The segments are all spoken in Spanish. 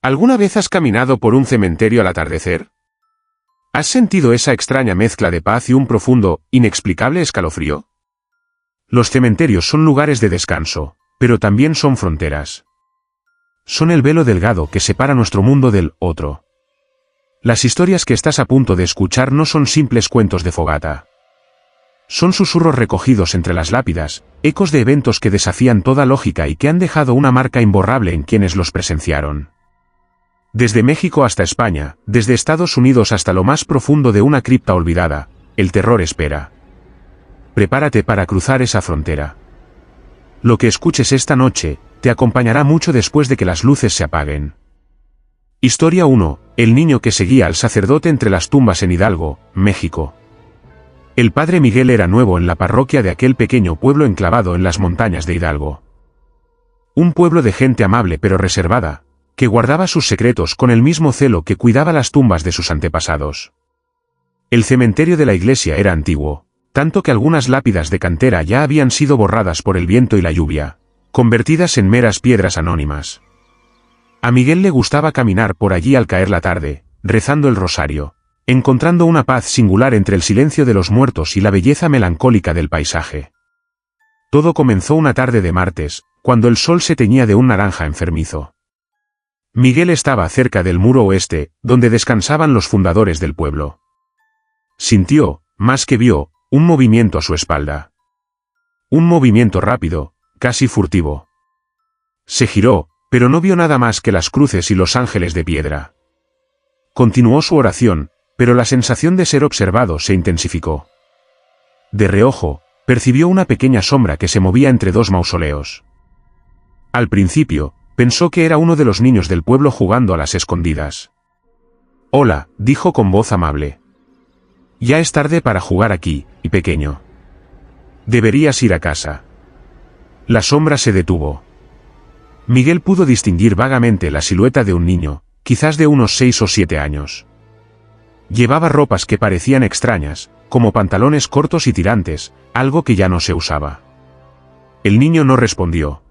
¿Alguna vez has caminado por un cementerio al atardecer? ¿Has sentido esa extraña mezcla de paz y un profundo, inexplicable escalofrío? Los cementerios son lugares de descanso, pero también son fronteras. Son el velo delgado que separa nuestro mundo del otro. Las historias que estás a punto de escuchar no son simples cuentos de fogata. Son susurros recogidos entre las lápidas, ecos de eventos que desafían toda lógica y que han dejado una marca imborrable en quienes los presenciaron. Desde México hasta España, desde Estados Unidos hasta lo más profundo de una cripta olvidada, el terror espera. Prepárate para cruzar esa frontera. Lo que escuches esta noche, te acompañará mucho después de que las luces se apaguen. Historia 1. El niño que seguía al sacerdote entre las tumbas en Hidalgo, México. El padre Miguel era nuevo en la parroquia de aquel pequeño pueblo enclavado en las montañas de Hidalgo. Un pueblo de gente amable pero reservada, que guardaba sus secretos con el mismo celo que cuidaba las tumbas de sus antepasados. El cementerio de la iglesia era antiguo, tanto que algunas lápidas de cantera ya habían sido borradas por el viento y la lluvia, convertidas en meras piedras anónimas. A Miguel le gustaba caminar por allí al caer la tarde, rezando el rosario, encontrando una paz singular entre el silencio de los muertos y la belleza melancólica del paisaje. Todo comenzó una tarde de martes, cuando el sol se teñía de un naranja enfermizo. Miguel estaba cerca del muro oeste, donde descansaban los fundadores del pueblo. Sintió, más que vio, un movimiento a su espalda. Un movimiento rápido, casi furtivo. Se giró, pero no vio nada más que las cruces y los ángeles de piedra. Continuó su oración, pero la sensación de ser observado se intensificó. De reojo, percibió una pequeña sombra que se movía entre dos mausoleos. Al principio, pensó que era uno de los niños del pueblo jugando a las escondidas. «Hola», dijo con voz amable. «Ya es tarde para jugar aquí, y pequeño. Deberías ir a casa». La sombra se detuvo. Miguel pudo distinguir vagamente la silueta de un niño, quizás de unos 6 o 7 años. Llevaba ropas que parecían extrañas, como pantalones cortos y tirantes, algo que ya no se usaba. El niño no respondió.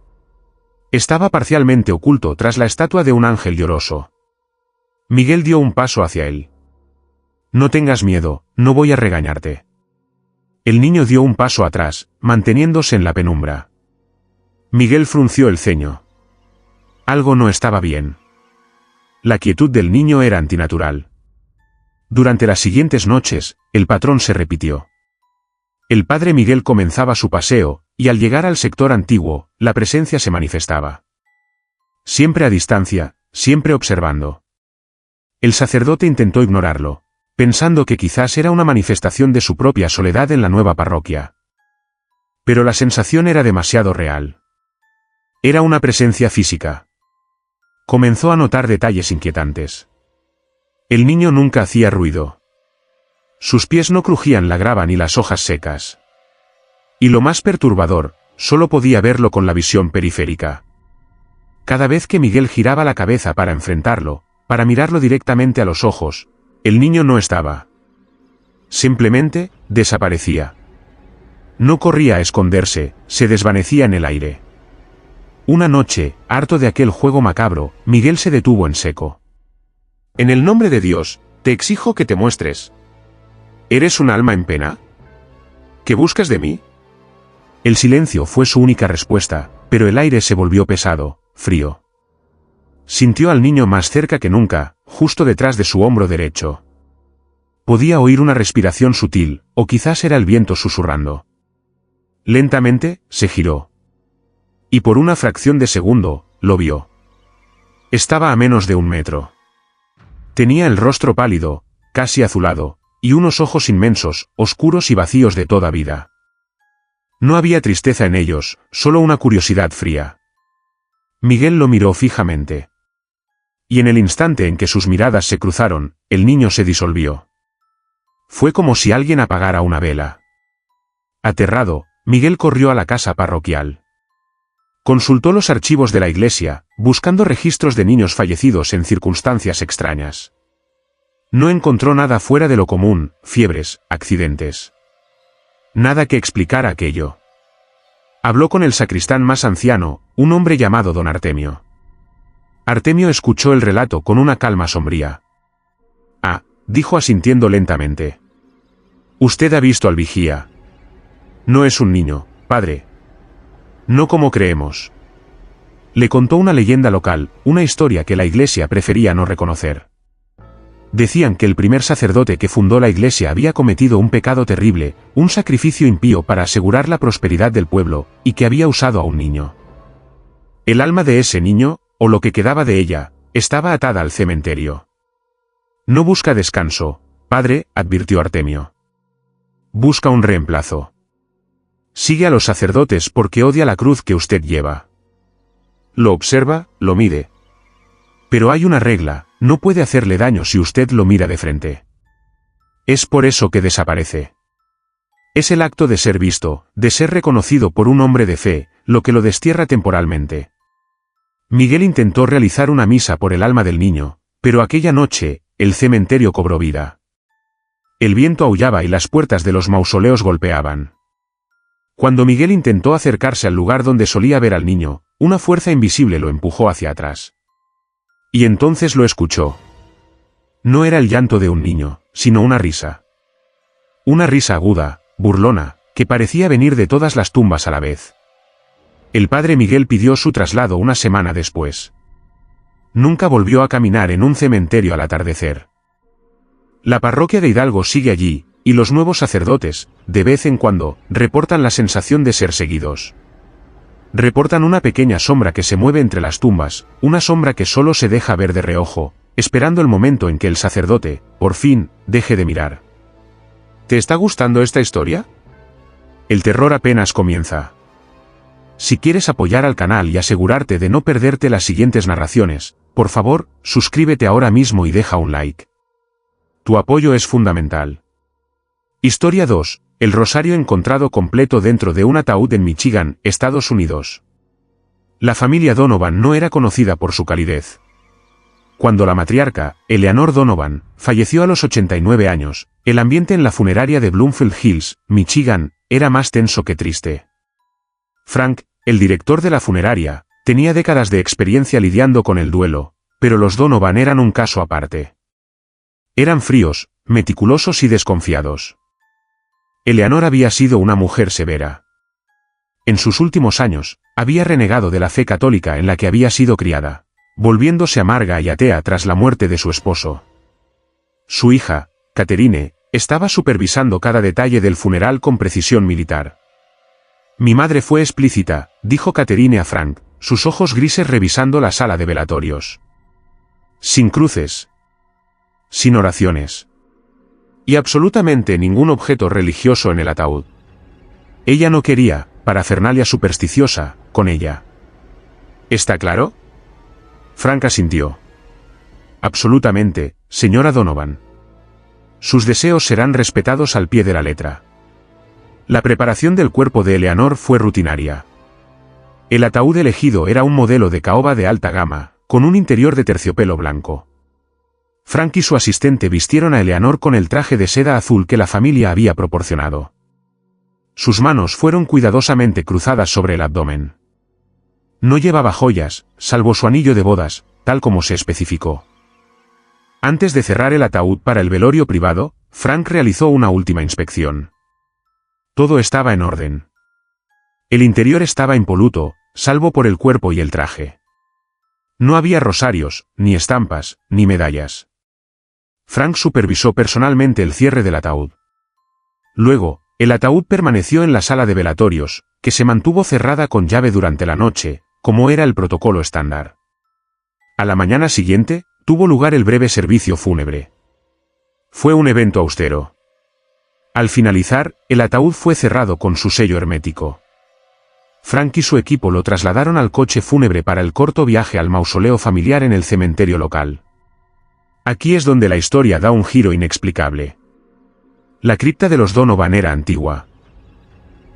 Estaba parcialmente oculto tras la estatua de un ángel lloroso. Miguel dio un paso hacia él. «No tengas miedo, no voy a regañarte». El niño dio un paso atrás, manteniéndose en la penumbra. Miguel frunció el ceño. Algo no estaba bien. La quietud del niño era antinatural. Durante las siguientes noches, el patrón se repitió. El padre Miguel comenzaba su paseo, y al llegar al sector antiguo, la presencia se manifestaba. Siempre a distancia, siempre observando. El sacerdote intentó ignorarlo, pensando que quizás era una manifestación de su propia soledad en la nueva parroquia. Pero la sensación era demasiado real. Era una presencia física. Comenzó a notar detalles inquietantes. El niño nunca hacía ruido. Sus pies no crujían la grava ni las hojas secas. Y lo más perturbador, solo podía verlo con la visión periférica. Cada vez que Miguel giraba la cabeza para enfrentarlo, para mirarlo directamente a los ojos, el niño no estaba. Simplemente, desaparecía. No corría a esconderse, se desvanecía en el aire. Una noche, harto de aquel juego macabro, Miguel se detuvo en seco. «En el nombre de Dios, te exijo que te muestres. ¿Eres un alma en pena? ¿Qué buscas de mí?» El silencio fue su única respuesta, pero el aire se volvió pesado, frío. Sintió al niño más cerca que nunca, justo detrás de su hombro derecho. Podía oír una respiración sutil, o quizás era el viento susurrando. Lentamente, se giró. Y por una fracción de segundo, lo vio. Estaba a menos de 1 metro. Tenía el rostro pálido, casi azulado, y unos ojos inmensos, oscuros y vacíos de toda vida. No había tristeza en ellos, solo una curiosidad fría. Miguel lo miró fijamente. Y en el instante en que sus miradas se cruzaron, el niño se disolvió. Fue como si alguien apagara una vela. Aterrado, Miguel corrió a la casa parroquial. Consultó los archivos de la iglesia, buscando registros de niños fallecidos en circunstancias extrañas. No encontró nada fuera de lo común, fiebres, accidentes. Nada que explicara aquello. Habló con el sacristán más anciano, un hombre llamado don Artemio. Artemio escuchó el relato con una calma sombría. Ah, dijo asintiendo lentamente. Usted ha visto al vigía. No es un niño, padre. No como creemos. Le contó una leyenda local, una historia que la iglesia prefería no reconocer. Decían que el primer sacerdote que fundó la iglesia había cometido un pecado terrible, un sacrificio impío para asegurar la prosperidad del pueblo, y que había usado a un niño. El alma de ese niño, o lo que quedaba de ella, estaba atada al cementerio. No busca descanso, padre, advirtió Artemio. Busca un reemplazo. Sigue a los sacerdotes porque odia la cruz que usted lleva. Lo observa, lo mide. Pero hay una regla, no puede hacerle daño si usted lo mira de frente. Es por eso que desaparece. Es el acto de ser visto, de ser reconocido por un hombre de fe, lo que lo destierra temporalmente. Miguel intentó realizar una misa por el alma del niño, pero aquella noche, el cementerio cobró vida. El viento aullaba y las puertas de los mausoleos golpeaban. Cuando Miguel intentó acercarse al lugar donde solía ver al niño, una fuerza invisible lo empujó hacia atrás. Y entonces lo escuchó. No era el llanto de un niño, sino una risa. Una risa aguda, burlona, que parecía venir de todas las tumbas a la vez. El padre Miguel pidió su traslado una semana después. Nunca volvió a caminar en un cementerio al atardecer. La parroquia de Hidalgo sigue allí, y los nuevos sacerdotes, de vez en cuando, reportan la sensación de ser seguidos. Reportan una pequeña sombra que se mueve entre las tumbas, una sombra que solo se deja ver de reojo, esperando el momento en que el sacerdote, por fin, deje de mirar. ¿Te está gustando esta historia? El terror apenas comienza. Si quieres apoyar al canal y asegurarte de no perderte las siguientes narraciones, por favor, suscríbete ahora mismo y deja un like. Tu apoyo es fundamental. Historia 2. El rosario encontrado completo dentro de un ataúd en Michigan, Estados Unidos. La familia Donovan no era conocida por su calidez. Cuando la matriarca, Eleanor Donovan, falleció a los 89 años, el ambiente en la funeraria de Bloomfield Hills, Michigan, era más tenso que triste. Frank, el director de la funeraria, tenía décadas de experiencia lidiando con el duelo, pero los Donovan eran un caso aparte. Eran fríos, meticulosos y desconfiados. Eleanor había sido una mujer severa. En sus últimos años, había renegado de la fe católica en la que había sido criada, volviéndose amarga y atea tras la muerte de su esposo. Su hija, Catherine, estaba supervisando cada detalle del funeral con precisión militar. Mi madre fue explícita, dijo Catherine a Frank, sus ojos grises revisando la sala de velatorios. Sin cruces. Sin oraciones. Y absolutamente ningún objeto religioso en el ataúd. Ella no quería, parafernalia supersticiosa, con ella. ¿Está claro? Frank asintió. Absolutamente, señora Donovan. Sus deseos serán respetados al pie de la letra. La preparación del cuerpo de Eleanor fue rutinaria. El ataúd elegido era un modelo de caoba de alta gama, con un interior de terciopelo blanco. Frank y su asistente vistieron a Eleanor con el traje de seda azul que la familia había proporcionado. Sus manos fueron cuidadosamente cruzadas sobre el abdomen. No llevaba joyas, salvo su anillo de bodas, tal como se especificó. Antes de cerrar el ataúd para el velorio privado, Frank realizó una última inspección. Todo estaba en orden. El interior estaba impoluto, salvo por el cuerpo y el traje. No había rosarios, ni estampas, ni medallas. Frank supervisó personalmente el cierre del ataúd. Luego, el ataúd permaneció en la sala de velatorios, que se mantuvo cerrada con llave durante la noche, como era el protocolo estándar. A la mañana siguiente, tuvo lugar el breve servicio fúnebre. Fue un evento austero. Al finalizar, el ataúd fue cerrado con su sello hermético. Frank y su equipo lo trasladaron al coche fúnebre para el corto viaje al mausoleo familiar en el cementerio local. Aquí es donde la historia da un giro inexplicable. La cripta de los Donovan era antigua.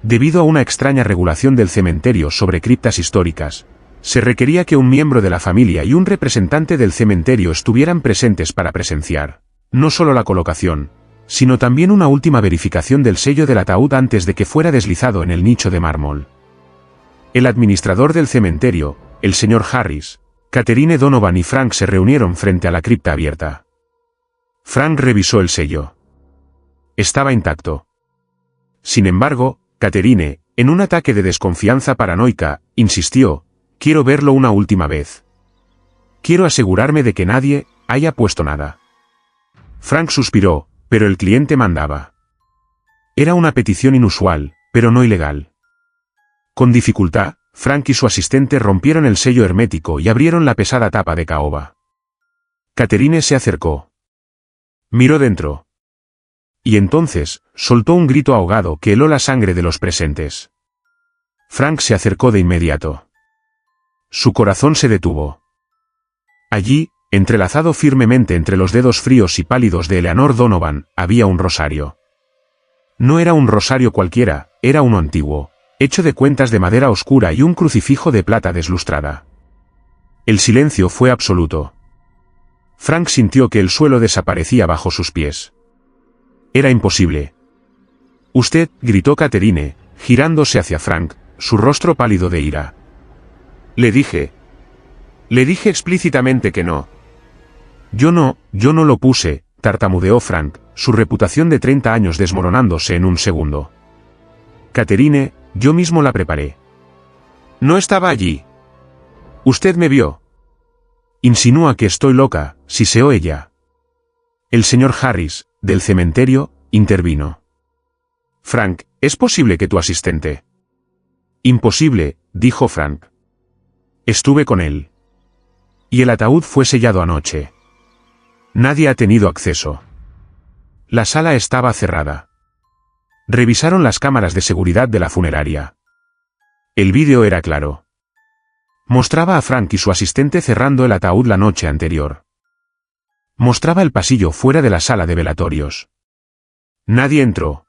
Debido a una extraña regulación del cementerio sobre criptas históricas, se requería que un miembro de la familia y un representante del cementerio estuvieran presentes para presenciar, no solo la colocación, sino también una última verificación del sello del ataúd antes de que fuera deslizado en el nicho de mármol. El administrador del cementerio, el señor Harris, Catherine Donovan y Frank se reunieron frente a la cripta abierta. Frank revisó el sello. Estaba intacto. Sin embargo, Catherine, en un ataque de desconfianza paranoica, insistió: quiero verlo una última vez. Quiero asegurarme de que nadie haya puesto nada. Frank suspiró, pero el cliente mandaba. Era una petición inusual, pero no ilegal. Con dificultad, Frank y su asistente rompieron el sello hermético y abrieron la pesada tapa de caoba. Catherine se acercó. Miró dentro. Y entonces, soltó un grito ahogado que heló la sangre de los presentes. Frank se acercó de inmediato. Su corazón se detuvo. Allí, entrelazado firmemente entre los dedos fríos y pálidos de Eleanor Donovan, había un rosario. No era un rosario cualquiera, era uno antiguo, hecho de cuentas de madera oscura y un crucifijo de plata deslustrada. El silencio fue absoluto. Frank sintió que el suelo desaparecía bajo sus pies. Era imposible. Usted, gritó Catherine, girándose hacia Frank, su rostro pálido de ira. Le dije explícitamente que no. Yo no lo puse, tartamudeó Frank, su reputación de 30 años desmoronándose en un segundo. Catherine, yo mismo la preparé. No estaba allí. Usted me vio. Insinúa que estoy loca, siseó ella. El señor Harris, del cementerio, intervino. Frank, ¿es posible que tu asistente? Imposible, dijo Frank. Estuve con él. Y el ataúd fue sellado anoche. Nadie ha tenido acceso. La sala estaba cerrada. Revisaron las cámaras de seguridad de la funeraria. El vídeo era claro. Mostraba a Frank y su asistente cerrando el ataúd la noche anterior. Mostraba el pasillo fuera de la sala de velatorios. Nadie entró.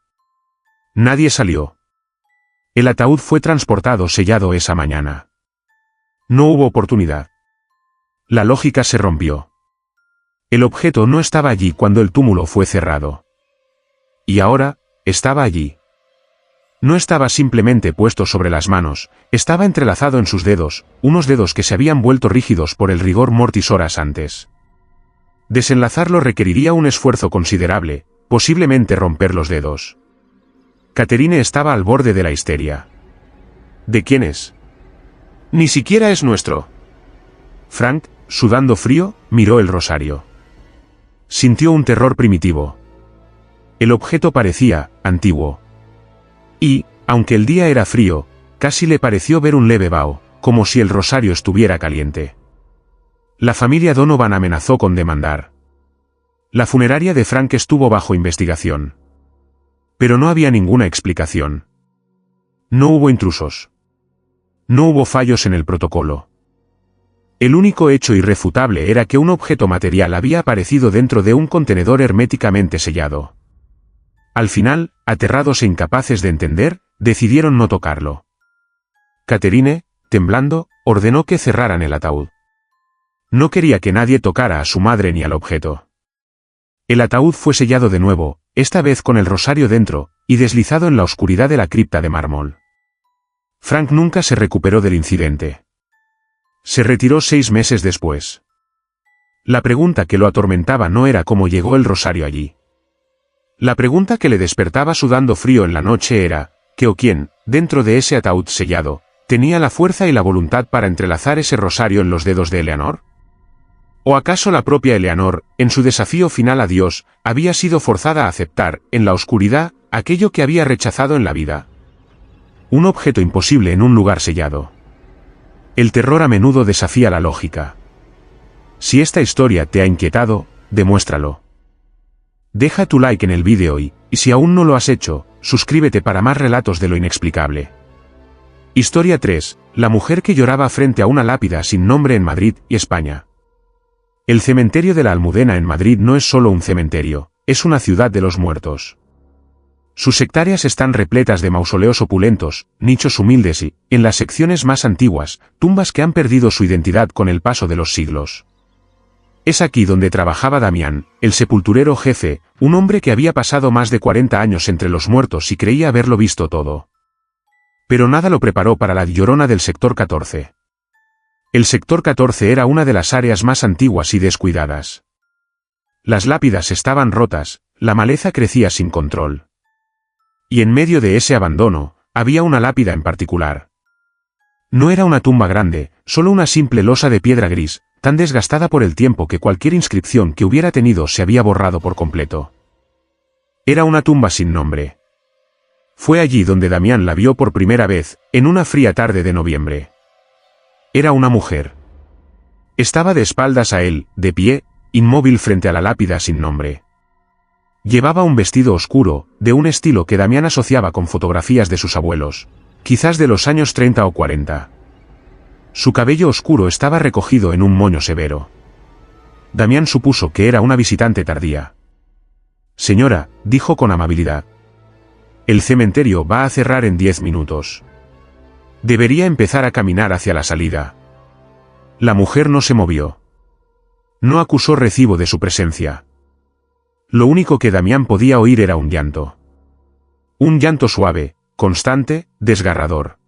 Nadie salió. El ataúd fue transportado sellado esa mañana. No hubo oportunidad. La lógica se rompió. El objeto no estaba allí cuando el túmulo fue cerrado. Y ahora, estaba allí. No estaba simplemente puesto sobre las manos, estaba entrelazado en sus dedos, unos dedos que se habían vuelto rígidos por el rigor mortis horas antes. Desenlazarlo requeriría un esfuerzo considerable, posiblemente romper los dedos. Catherine estaba al borde de la histeria. ¿De quién es? Ni siquiera es nuestro. Frank, sudando frío, miró el rosario. Sintió un terror primitivo. El objeto parecía antiguo. Y, aunque el día era frío, casi le pareció ver un leve vaho, como si el rosario estuviera caliente. La familia Donovan amenazó con demandar. La funeraria de Frank estuvo bajo investigación. Pero no había ninguna explicación. No hubo intrusos. No hubo fallos en el protocolo. El único hecho irrefutable era que un objeto material había aparecido dentro de un contenedor herméticamente sellado. Al final, aterrados e incapaces de entender, decidieron no tocarlo. Catherine, temblando, ordenó que cerraran el ataúd. No quería que nadie tocara a su madre ni al objeto. El ataúd fue sellado de nuevo, esta vez con el rosario dentro, y deslizado en la oscuridad de la cripta de mármol. Frank nunca se recuperó del incidente. Se retiró 6 meses después. La pregunta que lo atormentaba no era cómo llegó el rosario allí. La pregunta que le despertaba sudando frío en la noche era, ¿qué o quién, dentro de ese ataúd sellado, tenía la fuerza y la voluntad para entrelazar ese rosario en los dedos de Eleanor? ¿O acaso la propia Eleanor, en su desafío final a Dios, había sido forzada a aceptar, en la oscuridad, aquello que había rechazado en la vida? Un objeto imposible en un lugar sellado. El terror a menudo desafía la lógica. Si esta historia te ha inquietado, demuéstralo. Deja tu like en el vídeo y si aún no lo has hecho, suscríbete para más relatos de lo inexplicable. Historia 3. La mujer que lloraba frente a una lápida sin nombre en Madrid y España. El cementerio de la Almudena en Madrid no es solo un cementerio, es una ciudad de los muertos. Sus hectáreas están repletas de mausoleos opulentos, nichos humildes y, en las secciones más antiguas, tumbas que han perdido su identidad con el paso de los siglos. Es aquí donde trabajaba Damián, el sepulturero jefe, un hombre que había pasado más de 40 años entre los muertos y creía haberlo visto todo. Pero nada lo preparó para la Llorona del sector 14. El sector 14 era una de las áreas más antiguas y descuidadas. Las lápidas estaban rotas, la maleza crecía sin control. Y en medio de ese abandono, había una lápida en particular. No era una tumba grande, solo una simple losa de piedra gris, tan desgastada por el tiempo que cualquier inscripción que hubiera tenido se había borrado por completo. Era una tumba sin nombre. Fue allí donde Damián la vio por primera vez, en una fría tarde de noviembre. Era una mujer. Estaba de espaldas a él, de pie, inmóvil frente a la lápida sin nombre. Llevaba un vestido oscuro, de un estilo que Damián asociaba con fotografías de sus abuelos, quizás de los años 30 o 40. Su cabello oscuro estaba recogido en un moño severo. Damián supuso que era una visitante tardía. «Señora», dijo con amabilidad. «El cementerio va a cerrar en 10 minutos. Debería empezar a caminar hacia la salida». La mujer no se movió. No acusó recibo de su presencia. Lo único que Damián podía oír era un llanto. Un llanto suave, constante, desgarrador.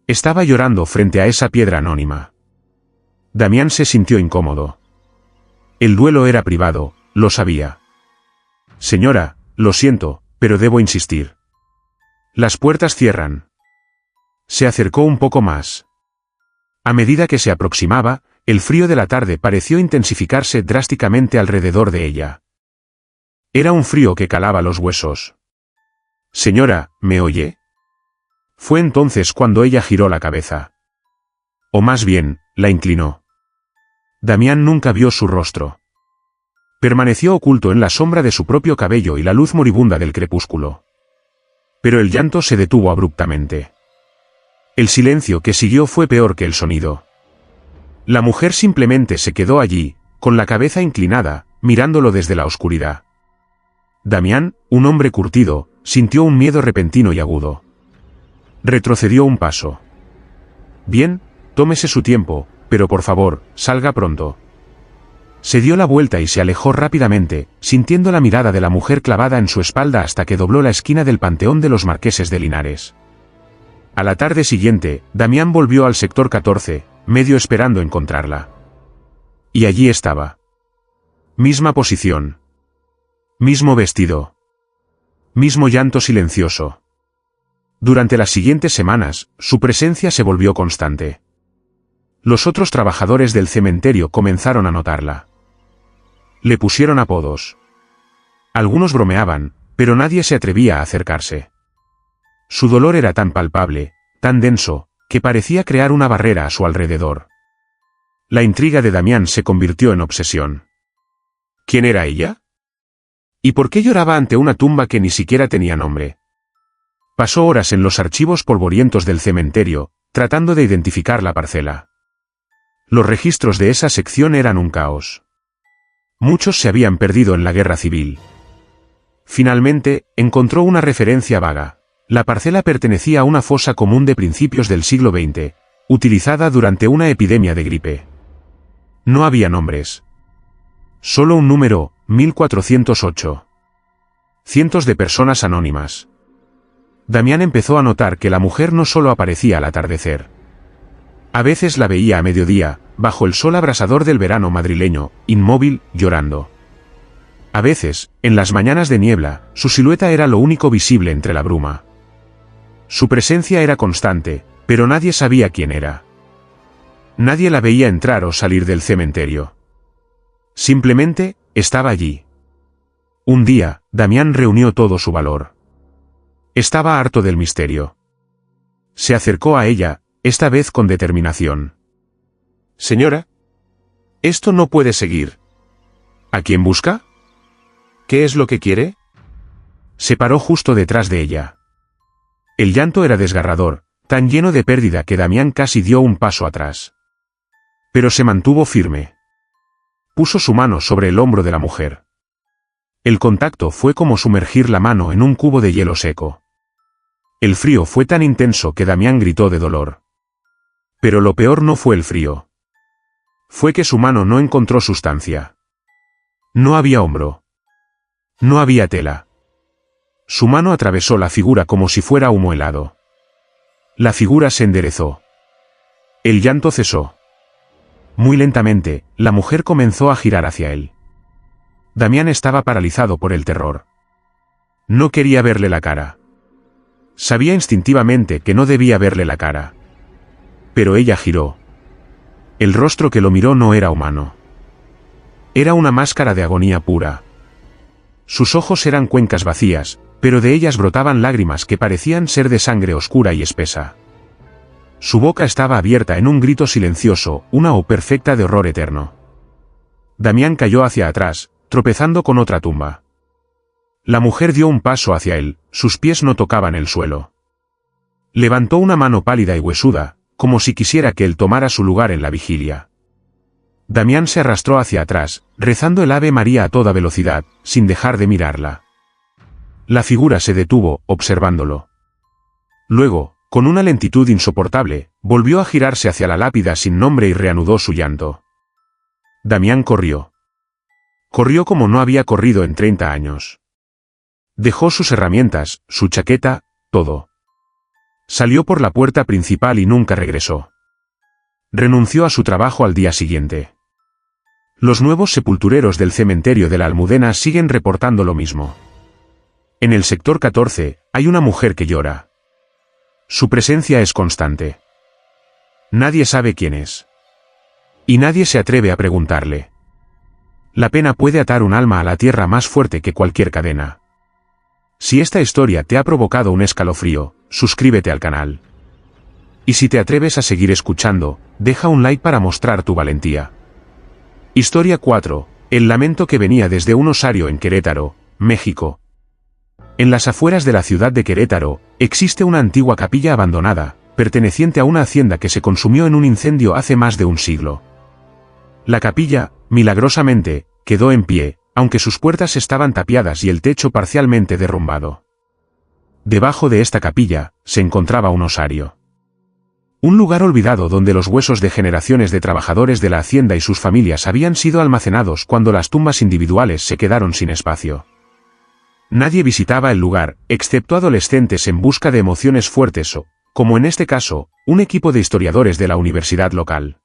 Estaba llorando frente a esa piedra anónima. Damián se sintió incómodo. El duelo era privado, lo sabía. «Señora, lo siento, pero debo insistir. Las puertas cierran». Se acercó un poco más. A medida que se aproximaba, el frío de la tarde pareció intensificarse drásticamente alrededor de ella. Era un frío que calaba los huesos. «Señora, ¿me oye?». Fue entonces cuando ella giró la cabeza. O más bien, la inclinó. Damián nunca vio su rostro. Permaneció oculto en la sombra de su propio cabello y la luz moribunda del crepúsculo. Pero el llanto se detuvo abruptamente. El silencio que siguió fue peor que el sonido. La mujer simplemente se quedó allí, con la cabeza inclinada, mirándolo desde la oscuridad. Damián, un hombre curtido, sintió un miedo repentino y agudo. Retrocedió un paso. «Bien, tómese su tiempo, pero por favor, salga pronto». Se dio la vuelta y se alejó rápidamente, sintiendo la mirada de la mujer clavada en su espalda hasta que dobló la esquina del Panteón de los Marqueses de Linares. A la tarde siguiente, Damián volvió al sector 14, medio esperando encontrarla. Y allí estaba. Misma posición. Mismo vestido. Mismo llanto silencioso. Durante las siguientes semanas, su presencia se volvió constante. Los otros trabajadores del cementerio comenzaron a notarla. Le pusieron apodos. Algunos bromeaban, pero nadie se atrevía a acercarse. Su dolor era tan palpable, tan denso, que parecía crear una barrera a su alrededor. La intriga de Damián se convirtió en obsesión. ¿Quién era ella? ¿Y por qué lloraba ante una tumba que ni siquiera tenía nombre? Pasó horas en los archivos polvorientos del cementerio, tratando de identificar la parcela. Los registros de esa sección eran un caos. Muchos se habían perdido en la guerra civil. Finalmente, encontró una referencia vaga. La parcela pertenecía a una fosa común de principios del siglo XX, utilizada durante una epidemia de gripe. No había nombres. Solo un número, 1408. Cientos de personas anónimas. Damián empezó a notar que la mujer no solo aparecía al atardecer. A veces la veía a mediodía, bajo el sol abrasador del verano madrileño, inmóvil, llorando. A veces, en las mañanas de niebla, su silueta era lo único visible entre la bruma. Su presencia era constante, pero nadie sabía quién era. Nadie la veía entrar o salir del cementerio. Simplemente, estaba allí. Un día, Damián reunió todo su valor. Estaba harto del misterio. Se acercó a ella, esta vez con determinación. «Señora, esto no puede seguir». «¿A quién busca? ¿Qué es lo que quiere?». Se paró justo detrás de ella. El llanto era desgarrador, tan lleno de pérdida que Damián casi dio un paso atrás. Pero se mantuvo firme. Puso su mano sobre el hombro de la mujer. El contacto fue como sumergir la mano en un cubo de hielo seco. El frío fue tan intenso que Damián gritó de dolor. Pero lo peor no fue el frío. Fue que su mano no encontró sustancia. No había hombro. No había tela. Su mano atravesó la figura como si fuera humo helado. La figura se enderezó. El llanto cesó. Muy lentamente, la mujer comenzó a girar hacia él. Damián estaba paralizado por el terror. No quería verle la cara. Sabía instintivamente que no debía verle la cara. Pero ella giró. El rostro que lo miró no era humano. Era una máscara de agonía pura. Sus ojos eran cuencas vacías, pero de ellas brotaban lágrimas que parecían ser de sangre oscura y espesa. Su boca estaba abierta en un grito silencioso, una O perfecta de horror eterno. Damián cayó hacia atrás, tropezando con otra tumba. La mujer dio un paso hacia él, sus pies no tocaban el suelo. Levantó una mano pálida y huesuda, como si quisiera que él tomara su lugar en la vigilia. Damián se arrastró hacia atrás, rezando el Ave María a toda velocidad, sin dejar de mirarla. La figura se detuvo, observándolo. Luego, con una lentitud insoportable, volvió a girarse hacia la lápida sin nombre y reanudó su llanto. Damián corrió. Corrió como no había corrido en 30 años. Dejó sus herramientas, su chaqueta, todo. Salió por la puerta principal y nunca regresó. Renunció a su trabajo al día siguiente. Los nuevos sepultureros del cementerio de la Almudena siguen reportando lo mismo. En el sector 14, hay una mujer que llora. Su presencia es constante. Nadie sabe quién es. Y nadie se atreve a preguntarle. La pena puede atar un alma a la tierra más fuerte que cualquier cadena. Si esta historia te ha provocado un escalofrío, suscríbete al canal. Y si te atreves a seguir escuchando, deja un like para mostrar tu valentía. Historia 4. El lamento que venía desde un osario en Querétaro, México. En las afueras de la ciudad de Querétaro, existe una antigua capilla abandonada, perteneciente a una hacienda que se consumió en un incendio hace más de un siglo. La capilla, milagrosamente, quedó en pie, aunque sus puertas estaban tapiadas y el techo parcialmente derrumbado. Debajo de esta capilla, se encontraba un osario. Un lugar olvidado donde los huesos de generaciones de trabajadores de la hacienda y sus familias habían sido almacenados cuando las tumbas individuales se quedaron sin espacio. Nadie visitaba el lugar, excepto adolescentes en busca de emociones fuertes o, como en este caso, un equipo de historiadores de la universidad local.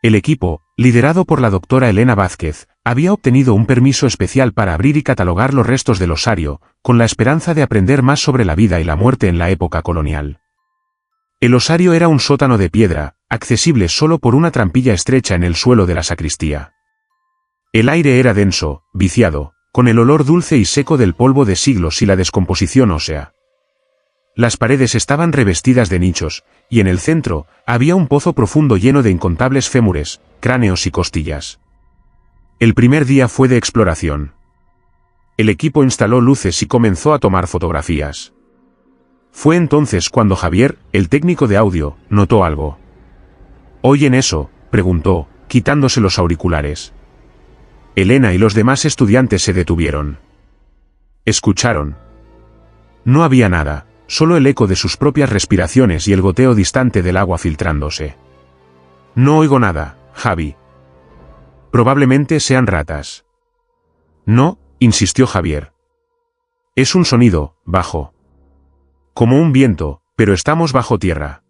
El equipo, liderado por la doctora Elena Vázquez, había obtenido un permiso especial para abrir y catalogar los restos del osario, con la esperanza de aprender más sobre la vida y la muerte en la época colonial. El osario era un sótano de piedra, accesible solo por una trampilla estrecha en el suelo de la sacristía. El aire era denso, viciado, con el olor dulce y seco del polvo de siglos y la descomposición ósea. Las paredes estaban revestidas de nichos, y en el centro, había un pozo profundo lleno de incontables fémures, cráneos y costillas. El primer día fue de exploración. El equipo instaló luces y comenzó a tomar fotografías. Fue entonces cuando Javier, el técnico de audio, notó algo. ¿Oyen eso?, preguntó, quitándose los auriculares. Elena y los demás estudiantes se detuvieron. Escucharon. No había nada, solo el eco de sus propias respiraciones y el goteo distante del agua filtrándose. No oigo nada, Javi. Probablemente sean ratas. No, insistió Javier. Es un sonido, bajo. Como un viento, pero estamos bajo tierra.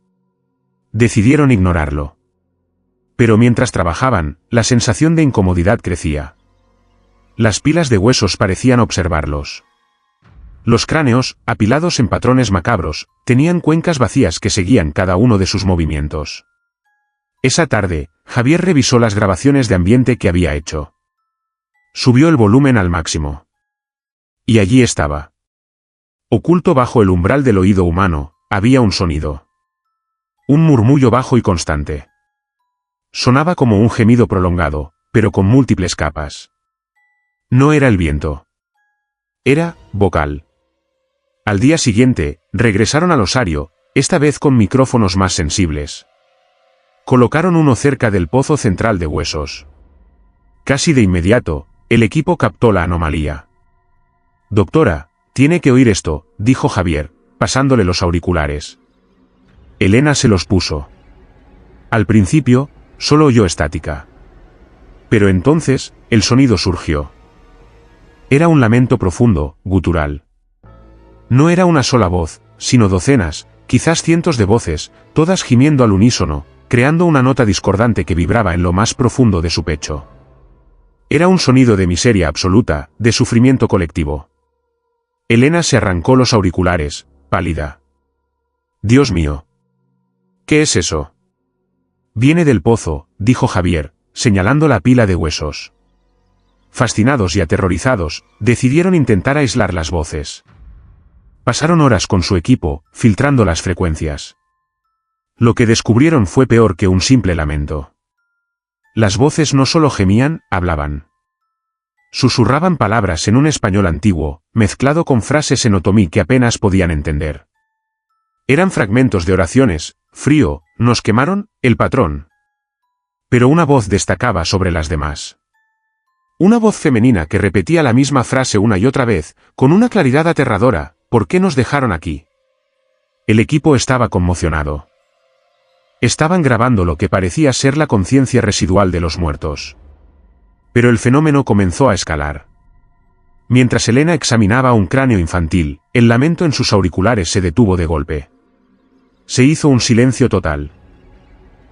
Decidieron ignorarlo. Pero mientras trabajaban, la sensación de incomodidad crecía. Las pilas de huesos parecían observarlos. Los cráneos, apilados en patrones macabros, tenían cuencas vacías que seguían cada uno de sus movimientos. Esa tarde, Javier revisó las grabaciones de ambiente que había hecho. Subió el volumen al máximo. Y allí estaba. Oculto bajo el umbral del oído humano, había un sonido. Un murmullo bajo y constante. Sonaba como un gemido prolongado, pero con múltiples capas. No era el viento. Era vocal. Al día siguiente, regresaron al osario, esta vez con micrófonos más sensibles. Colocaron uno cerca del pozo central de huesos. Casi de inmediato, el equipo captó la anomalía. Doctora, tiene que oír esto, dijo Javier, pasándole los auriculares. Elena se los puso. Al principio, solo oyó estática. Pero entonces, el sonido surgió. Era un lamento profundo, gutural. No era una sola voz, sino docenas, quizás cientos de voces, todas gimiendo al unísono, creando una nota discordante que vibraba en lo más profundo de su pecho. Era un sonido de miseria absoluta, de sufrimiento colectivo. Elena se arrancó los auriculares, pálida. «Dios mío. ¿Qué es eso?» «Viene del pozo», dijo Javier, señalando la pila de huesos. Fascinados y aterrorizados, decidieron intentar aislar las voces. Pasaron horas con su equipo, filtrando las frecuencias. Lo que descubrieron fue peor que un simple lamento. Las voces no solo gemían, hablaban. Susurraban palabras en un español antiguo, mezclado con frases en otomí que apenas podían entender. Eran fragmentos de oraciones: «Frío, nos quemaron, el patrón». Pero una voz destacaba sobre las demás. Una voz femenina que repetía la misma frase una y otra vez, con una claridad aterradora: «¿Por qué nos dejaron aquí?». El equipo estaba conmocionado. Estaban grabando lo que parecía ser la conciencia residual de los muertos. Pero el fenómeno comenzó a escalar. Mientras Elena examinaba un cráneo infantil, el lamento en sus auriculares se detuvo de golpe. Se hizo un silencio total.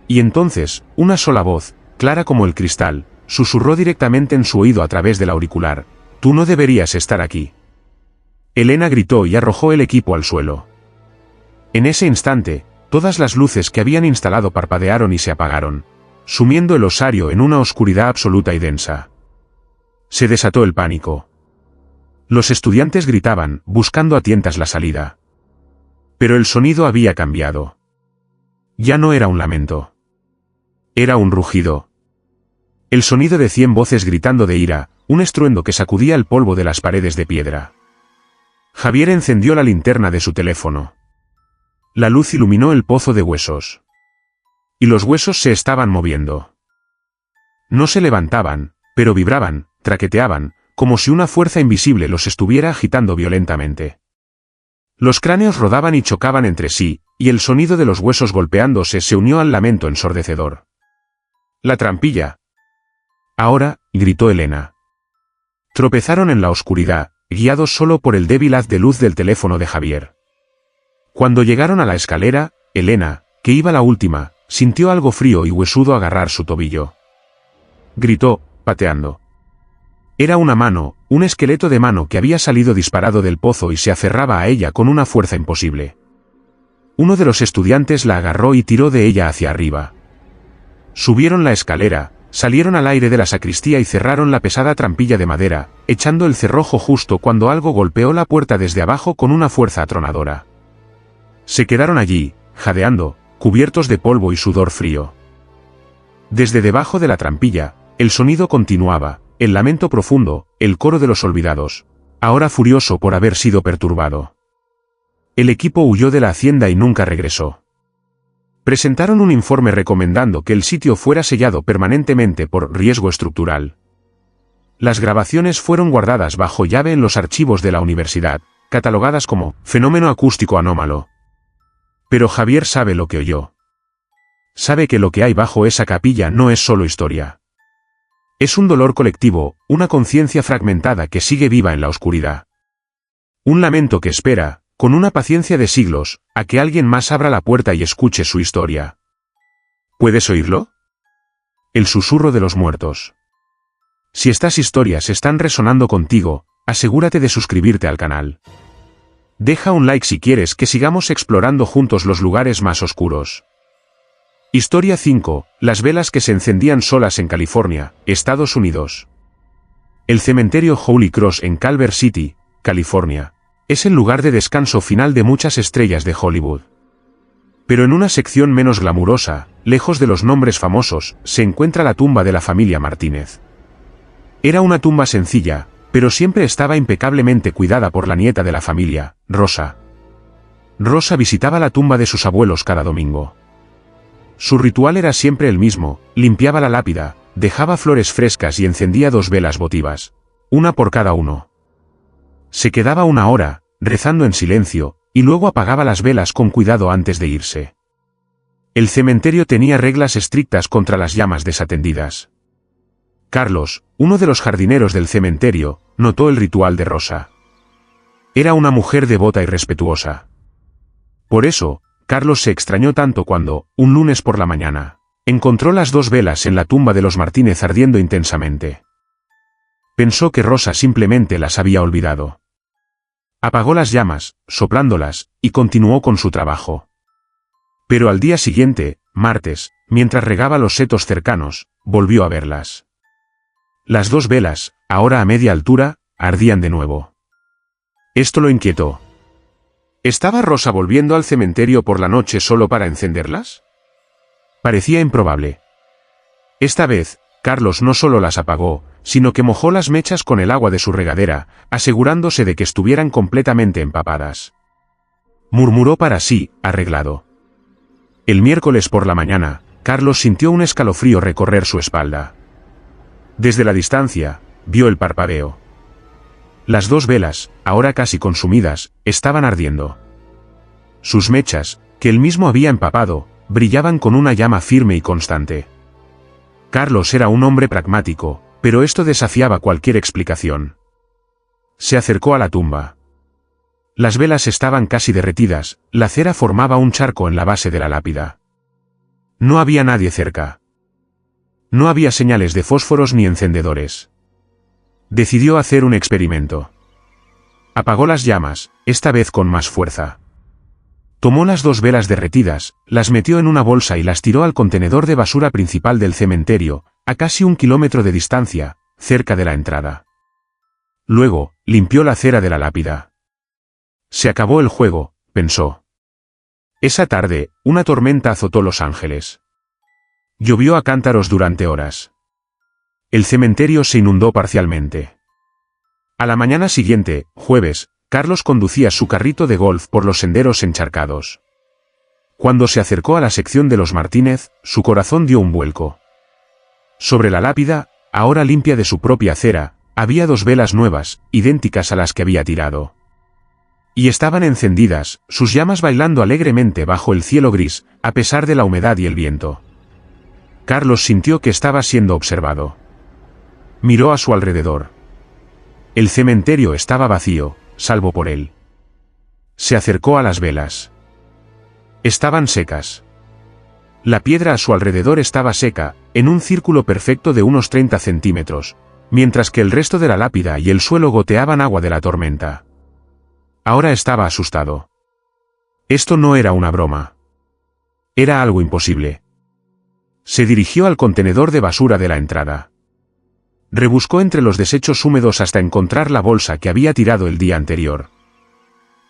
Y entonces, una sola voz, clara como el cristal, susurró directamente en su oído a través del auricular: «Tú no deberías estar aquí». Elena gritó y arrojó el equipo al suelo. En ese instante, todas las luces que habían instalado parpadearon y se apagaron, sumiendo el osario en una oscuridad absoluta y densa. Se desató el pánico. Los estudiantes gritaban, buscando a tientas la salida. Pero el sonido había cambiado. Ya no era un lamento. Era un rugido. El sonido de 100 voces gritando de ira, un estruendo que sacudía el polvo de las paredes de piedra. Javier encendió la linterna de su teléfono. La luz iluminó el pozo de huesos. Y los huesos se estaban moviendo. No se levantaban, pero vibraban, traqueteaban, como si una fuerza invisible los estuviera agitando violentamente. Los cráneos rodaban y chocaban entre sí, y el sonido de los huesos golpeándose se unió al lamento ensordecedor. «La trampilla». «Ahora», gritó Elena. Tropezaron en la oscuridad, guiados solo por el débil haz de luz del teléfono de Javier. Cuando llegaron a la escalera, Elena, que iba la última, sintió algo frío y huesudo agarrar su tobillo. Gritó, pateando. Era una mano, un esqueleto de mano que había salido disparado del pozo y se aferraba a ella con una fuerza imposible. Uno de los estudiantes la agarró y tiró de ella hacia arriba. Subieron la escalera, salieron al aire de la sacristía y cerraron la pesada trampilla de madera, echando el cerrojo justo cuando algo golpeó la puerta desde abajo con una fuerza atronadora. Se quedaron allí, jadeando, cubiertos de polvo y sudor frío. Desde debajo de la trampilla, el sonido continuaba, el lamento profundo, el coro de los olvidados, ahora furioso por haber sido perturbado. El equipo huyó de la hacienda y nunca regresó. Presentaron un informe recomendando que el sitio fuera sellado permanentemente por riesgo estructural. Las grabaciones fueron guardadas bajo llave en los archivos de la universidad, catalogadas como fenómeno acústico anómalo. Pero Javier sabe lo que oyó. Sabe que lo que hay bajo esa capilla no es solo historia. Es un dolor colectivo, una conciencia fragmentada que sigue viva en la oscuridad. Un lamento que espera, con una paciencia de siglos, a que alguien más abra la puerta y escuche su historia. ¿Puedes oírlo? El susurro de los muertos. Si estas historias están resonando contigo, asegúrate de suscribirte al canal. Deja un like si quieres que sigamos explorando juntos los lugares más oscuros. Historia 5. Las velas que se encendían solas en California, Estados Unidos. El cementerio Holy Cross en Culver City, California, es el lugar de descanso final de muchas estrellas de Hollywood. Pero en una sección menos glamurosa, lejos de los nombres famosos, se encuentra la tumba de la familia Martínez. Era una tumba sencilla, pero siempre estaba impecablemente cuidada por la nieta de la familia, Rosa. Rosa visitaba la tumba de sus abuelos cada domingo. Su ritual era siempre el mismo: limpiaba la lápida, dejaba flores frescas y encendía 2 velas votivas, una por cada uno. Se quedaba 1 hora, rezando en silencio, y luego apagaba las velas con cuidado antes de irse. El cementerio tenía reglas estrictas contra las llamas desatendidas. Carlos, uno de los jardineros del cementerio, notó el ritual de Rosa. Era una mujer devota y respetuosa. Por eso, Carlos se extrañó tanto cuando, un lunes por la mañana, encontró las 2 velas en la tumba de los Martínez ardiendo intensamente. Pensó que Rosa simplemente las había olvidado. Apagó las llamas, soplándolas, y continuó con su trabajo. Pero al día siguiente, martes, mientras regaba los setos cercanos, volvió a verlas. Las 2 velas, ahora a media altura, ardían de nuevo. Esto lo inquietó. ¿Estaba Rosa volviendo al cementerio por la noche solo para encenderlas? Parecía improbable. Esta vez, Carlos no solo las apagó, sino que mojó las mechas con el agua de su regadera, asegurándose de que estuvieran completamente empapadas. Murmuró para sí, arreglado. El miércoles por la mañana, Carlos sintió un escalofrío recorrer su espalda. Desde la distancia, vio el parpadeo. Las 2 velas, ahora casi consumidas, estaban ardiendo. Sus mechas, que él mismo había empapado, brillaban con una llama firme y constante. Carlos era un hombre pragmático, pero esto desafiaba cualquier explicación. Se acercó a la tumba. Las velas estaban casi derretidas, la cera formaba un charco en la base de la lápida. No había nadie cerca. No había señales de fósforos ni encendedores. Decidió hacer un experimento. Apagó las llamas, esta vez con más fuerza. Tomó las 2 velas derretidas, las metió en una bolsa y las tiró al contenedor de basura principal del cementerio, a casi 1 kilómetro de distancia, cerca de la entrada. Luego, limpió la cera de la lápida. Se acabó el juego, pensó. Esa tarde, una tormenta azotó Los Ángeles. Llovió a cántaros durante horas. El cementerio se inundó parcialmente. A la mañana siguiente, jueves, Carlos conducía su carrito de golf por los senderos encharcados. Cuando se acercó a la sección de los Martínez, su corazón dio un vuelco. Sobre la lápida, ahora limpia de su propia cera, había 2 velas nuevas, idénticas a las que había tirado. Y estaban encendidas, sus llamas bailando alegremente bajo el cielo gris, a pesar de la humedad y el viento. Carlos sintió que estaba siendo observado. Miró a su alrededor. El cementerio estaba vacío, salvo por él. Se acercó a las velas. Estaban secas. La piedra a su alrededor estaba seca, en un círculo perfecto de unos 30 centímetros, mientras que el resto de la lápida y el suelo goteaban agua de la tormenta. Ahora estaba asustado. Esto no era una broma. Era algo imposible. Se dirigió al contenedor de basura de la entrada. Rebuscó entre los desechos húmedos hasta encontrar la bolsa que había tirado el día anterior.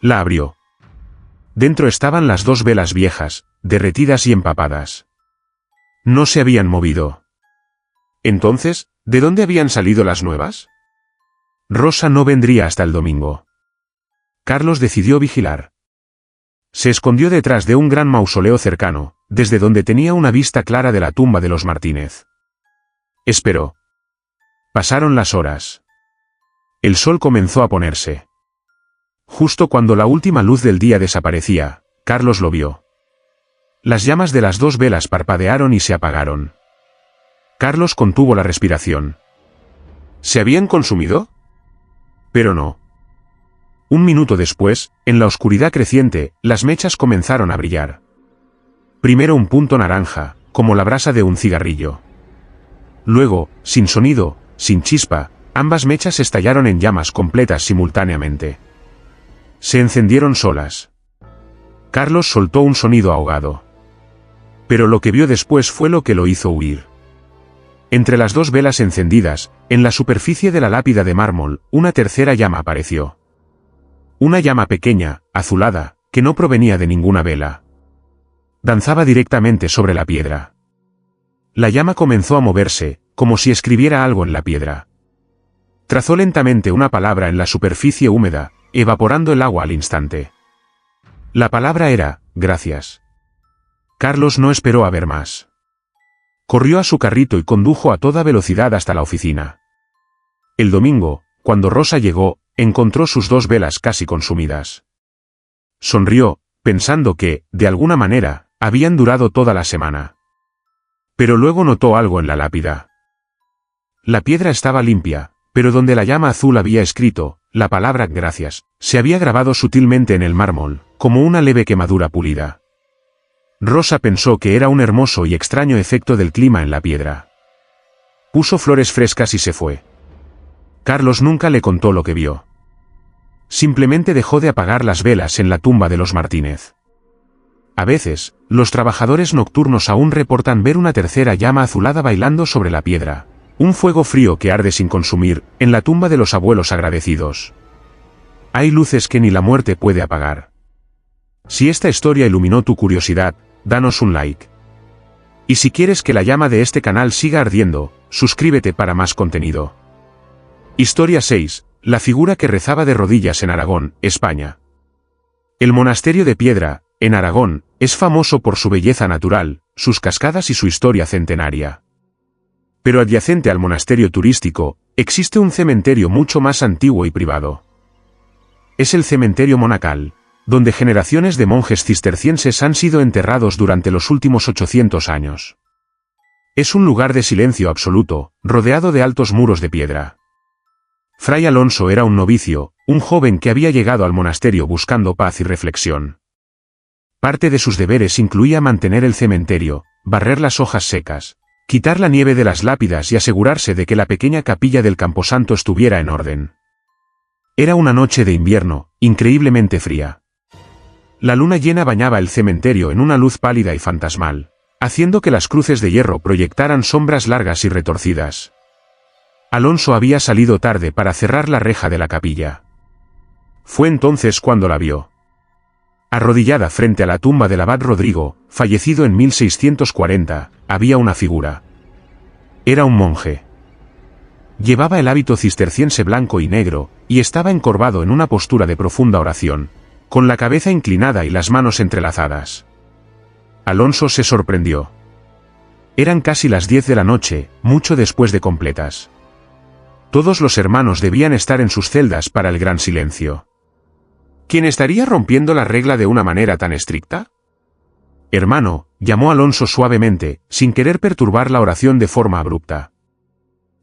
La abrió. Dentro estaban las 2 velas viejas, derretidas y empapadas. No se habían movido. Entonces, ¿de dónde habían salido las nuevas? Rosa no vendría hasta el domingo. Carlos decidió vigilar. Se escondió detrás de un gran mausoleo cercano, desde donde tenía una vista clara de la tumba de los Martínez. Esperó. Pasaron las horas. El sol comenzó a ponerse. Justo cuando la última luz del día desaparecía, Carlos lo vio. Las llamas de las 2 velas parpadearon y se apagaron. Carlos contuvo la respiración. ¿Se habían consumido? Pero no. Un minuto después, en la oscuridad creciente, las mechas comenzaron a brillar. Primero un punto naranja, como la brasa de un cigarrillo. Luego, sin sonido, sin chispa, ambas mechas estallaron en llamas completas simultáneamente. Se encendieron solas. Carlos soltó un sonido ahogado. Pero lo que vio después fue lo que lo hizo huir. Entre las 2 velas encendidas, en la superficie de la lápida de mármol, una tercera llama apareció. Una llama pequeña, azulada, que no provenía de ninguna vela. Danzaba directamente sobre la piedra. La llama comenzó a moverse, como si escribiera algo en la piedra. Trazó lentamente una palabra en la superficie húmeda, evaporando el agua al instante. La palabra era, gracias. Carlos no esperó a ver más. Corrió a su carrito y condujo a toda velocidad hasta la oficina. El domingo, cuando Rosa llegó, encontró sus 2 velas casi consumidas. Sonrió, pensando que, de alguna manera, habían durado toda la semana. Pero luego notó algo en la lápida. La piedra estaba limpia, pero donde la llama azul había escrito, la palabra gracias, se había grabado sutilmente en el mármol, como una leve quemadura pulida. Rosa pensó que era un hermoso y extraño efecto del clima en la piedra. Puso flores frescas y se fue. Carlos nunca le contó lo que vio. Simplemente dejó de apagar las velas en la tumba de los Martínez. A veces, los trabajadores nocturnos aún reportan ver una tercera llama azulada bailando sobre la piedra, un fuego frío que arde sin consumir, en la tumba de los abuelos agradecidos. Hay luces que ni la muerte puede apagar. Si esta historia iluminó tu curiosidad, danos un like. Y si quieres que la llama de este canal siga ardiendo, suscríbete para más contenido. Historia 6. La figura que rezaba de rodillas en Aragón, España. El monasterio de Piedra, en Aragón, es famoso por su belleza natural, sus cascadas y su historia centenaria. Pero adyacente al monasterio turístico, existe un cementerio mucho más antiguo y privado. Es el cementerio monacal, donde generaciones de monjes cistercienses han sido enterrados durante los últimos 800 años. Es un lugar de silencio absoluto, rodeado de altos muros de piedra. Fray Alonso era un novicio, un joven que había llegado al monasterio buscando paz y reflexión. Parte de sus deberes incluía mantener el cementerio, barrer las hojas secas, quitar la nieve de las lápidas y asegurarse de que la pequeña capilla del camposanto estuviera en orden. Era una noche de invierno, increíblemente fría. La luna llena bañaba el cementerio en una luz pálida y fantasmal, haciendo que las cruces de hierro proyectaran sombras largas y retorcidas. Alonso había salido tarde para cerrar la reja de la capilla. Fue entonces cuando la vio. Arrodillada frente a la tumba del abad Rodrigo, fallecido en 1640, había una figura. Era un monje. Llevaba el hábito cisterciense blanco y negro, y estaba encorvado en una postura de profunda oración, con la cabeza inclinada y las manos entrelazadas. Alonso se sorprendió. Eran casi las 10 de la noche, mucho después de completas. Todos los hermanos debían estar en sus celdas para el gran silencio. ¿Quién estaría rompiendo la regla de una manera tan estricta? Hermano, llamó Alonso suavemente, sin querer perturbar la oración de forma abrupta.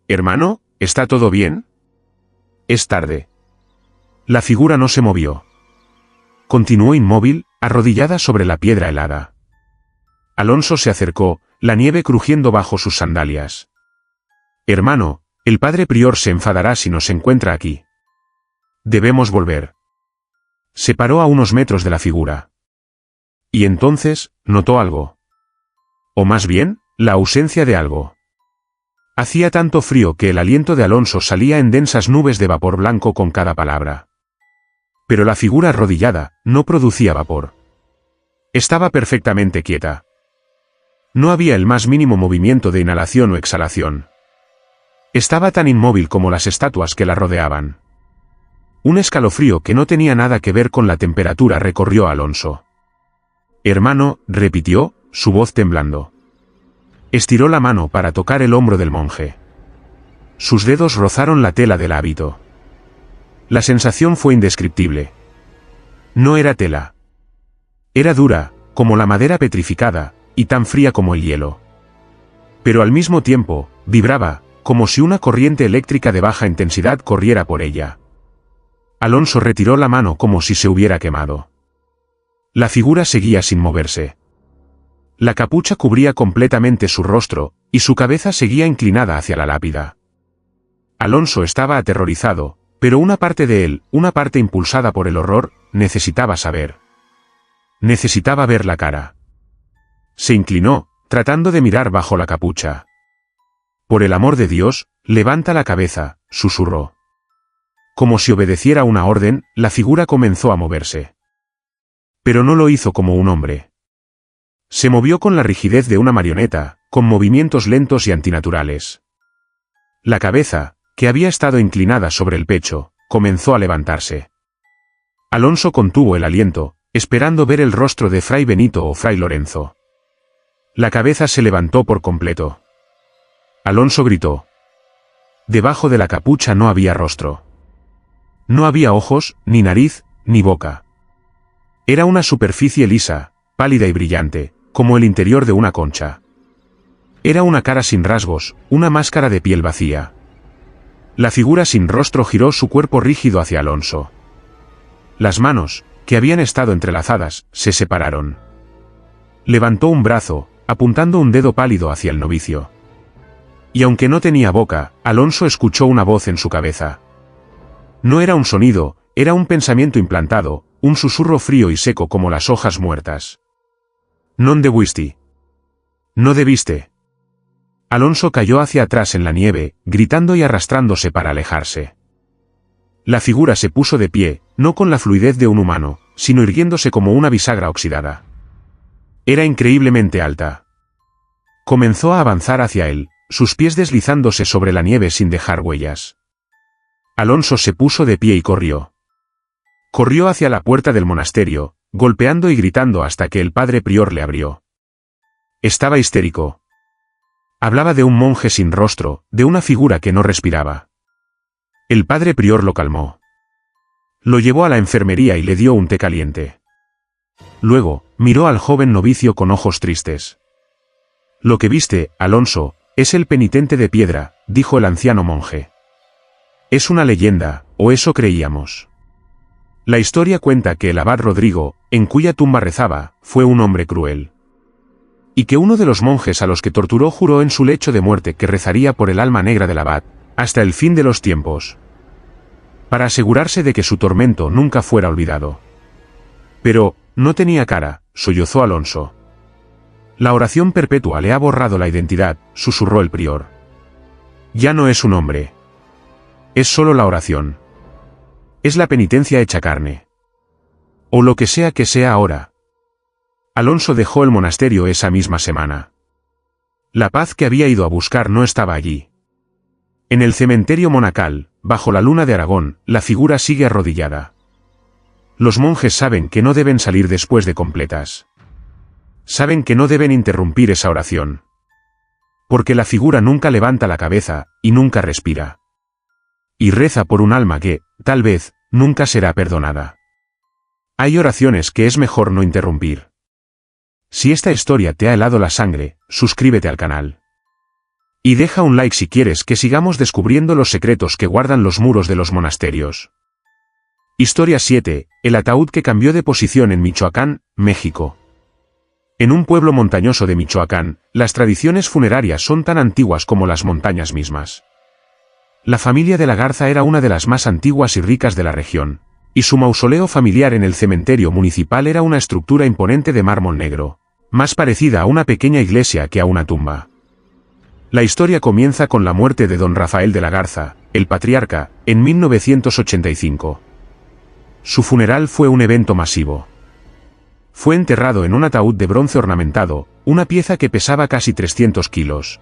Hermano, ¿está todo bien? Es tarde. La figura no se movió. Continuó inmóvil, arrodillada sobre la piedra helada. Alonso se acercó, la nieve crujiendo bajo sus sandalias. Hermano, el padre prior se enfadará si nos encuentra aquí. Debemos volver. Se paró a unos metros de la figura. Y entonces, notó algo. O más bien, la ausencia de algo. Hacía tanto frío que el aliento de Alonso salía en densas nubes de vapor blanco con cada palabra. Pero la figura arrodillada no producía vapor. Estaba perfectamente quieta. No había el más mínimo movimiento de inhalación o exhalación. Estaba tan inmóvil como las estatuas que la rodeaban. Un escalofrío que no tenía nada que ver con la temperatura recorrió a Alonso. Hermano, repitió, su voz temblando. Estiró la mano para tocar el hombro del monje. Sus dedos rozaron la tela del hábito. La sensación fue indescriptible. No era tela. Era dura, como la madera petrificada, y tan fría como el hielo. Pero al mismo tiempo, vibraba, como si una corriente eléctrica de baja intensidad corriera por ella. Alonso retiró la mano como si se hubiera quemado. La figura seguía sin moverse. La capucha cubría completamente su rostro, y su cabeza seguía inclinada hacia la lápida. Alonso estaba aterrorizado, pero una parte de él, una parte impulsada por el horror, necesitaba saber. Necesitaba ver la cara. Se inclinó, tratando de mirar bajo la capucha. Por el amor de Dios, levanta la cabeza, susurró. Como si obedeciera una orden, la figura comenzó a moverse. Pero no lo hizo como un hombre. Se movió con la rigidez de una marioneta, con movimientos lentos y antinaturales. La cabeza, que había estado inclinada sobre el pecho, comenzó a levantarse. Alonso contuvo el aliento, esperando ver el rostro de Fray Benito o Fray Lorenzo. La cabeza se levantó por completo. Alonso gritó. Debajo de la capucha no había rostro. No había ojos, ni nariz, ni boca. Era una superficie lisa, pálida y brillante, como el interior de una concha. Era una cara sin rasgos, una máscara de piel vacía. La figura sin rostro giró su cuerpo rígido hacia Alonso. Las manos, que habían estado entrelazadas, se separaron. Levantó un brazo, apuntando un dedo pálido hacia el novicio. Y aunque no tenía boca, Alonso escuchó una voz en su cabeza. No era un sonido, era un pensamiento implantado, un susurro frío y seco como las hojas muertas. Non debuisti. No debiste. Alonso cayó hacia atrás en la nieve, gritando y arrastrándose para alejarse. La figura se puso de pie, no con la fluidez de un humano, sino irguiéndose como una bisagra oxidada. Era increíblemente alta. Comenzó a avanzar hacia él, sus pies deslizándose sobre la nieve sin dejar huellas. Alonso se puso de pie y corrió. Corrió hacia la puerta del monasterio, golpeando y gritando hasta que el padre prior le abrió. Estaba histérico. Hablaba de un monje sin rostro, de una figura que no respiraba. El padre prior lo calmó. Lo llevó a la enfermería y le dio un té caliente. Luego, miró al joven novicio con ojos tristes. Lo que viste, Alonso, es el penitente de piedra, dijo el anciano monje. Es una leyenda, o eso creíamos. La historia cuenta que el abad Rodrigo, en cuya tumba rezaba, fue un hombre cruel. Y que uno de los monjes a los que torturó juró en su lecho de muerte que rezaría por el alma negra del abad, hasta el fin de los tiempos. Para asegurarse de que su tormento nunca fuera olvidado. Pero, no tenía cara, sollozó Alonso. La oración perpetua le ha borrado la identidad, susurró el prior. Ya no es un hombre. Es solo la oración. Es la penitencia hecha carne. O lo que sea ahora. Alonso dejó el monasterio esa misma semana. La paz que había ido a buscar no estaba allí. En el cementerio monacal, bajo la luna de Aragón, la figura sigue arrodillada. Los monjes saben que no deben salir después de completas. Saben que no deben interrumpir esa oración. Porque la figura nunca levanta la cabeza, y nunca respira. Y reza por un alma que, tal vez, nunca será perdonada. Hay oraciones que es mejor no interrumpir. Si esta historia te ha helado la sangre, suscríbete al canal. Y deja un like si quieres que sigamos descubriendo los secretos que guardan los muros de los monasterios. Historia 7, el ataúd que cambió de posición en Michoacán, México. En un pueblo montañoso de Michoacán, las tradiciones funerarias son tan antiguas como las montañas mismas. La familia de la Garza era una de las más antiguas y ricas de la región, y su mausoleo familiar en el cementerio municipal era una estructura imponente de mármol negro, más parecida a una pequeña iglesia que a una tumba. La historia comienza con la muerte de don Rafael de la Garza, el patriarca, en 1985. Su funeral fue un evento masivo. Fue enterrado en un ataúd de bronce ornamentado, una pieza que pesaba casi 300 kilos.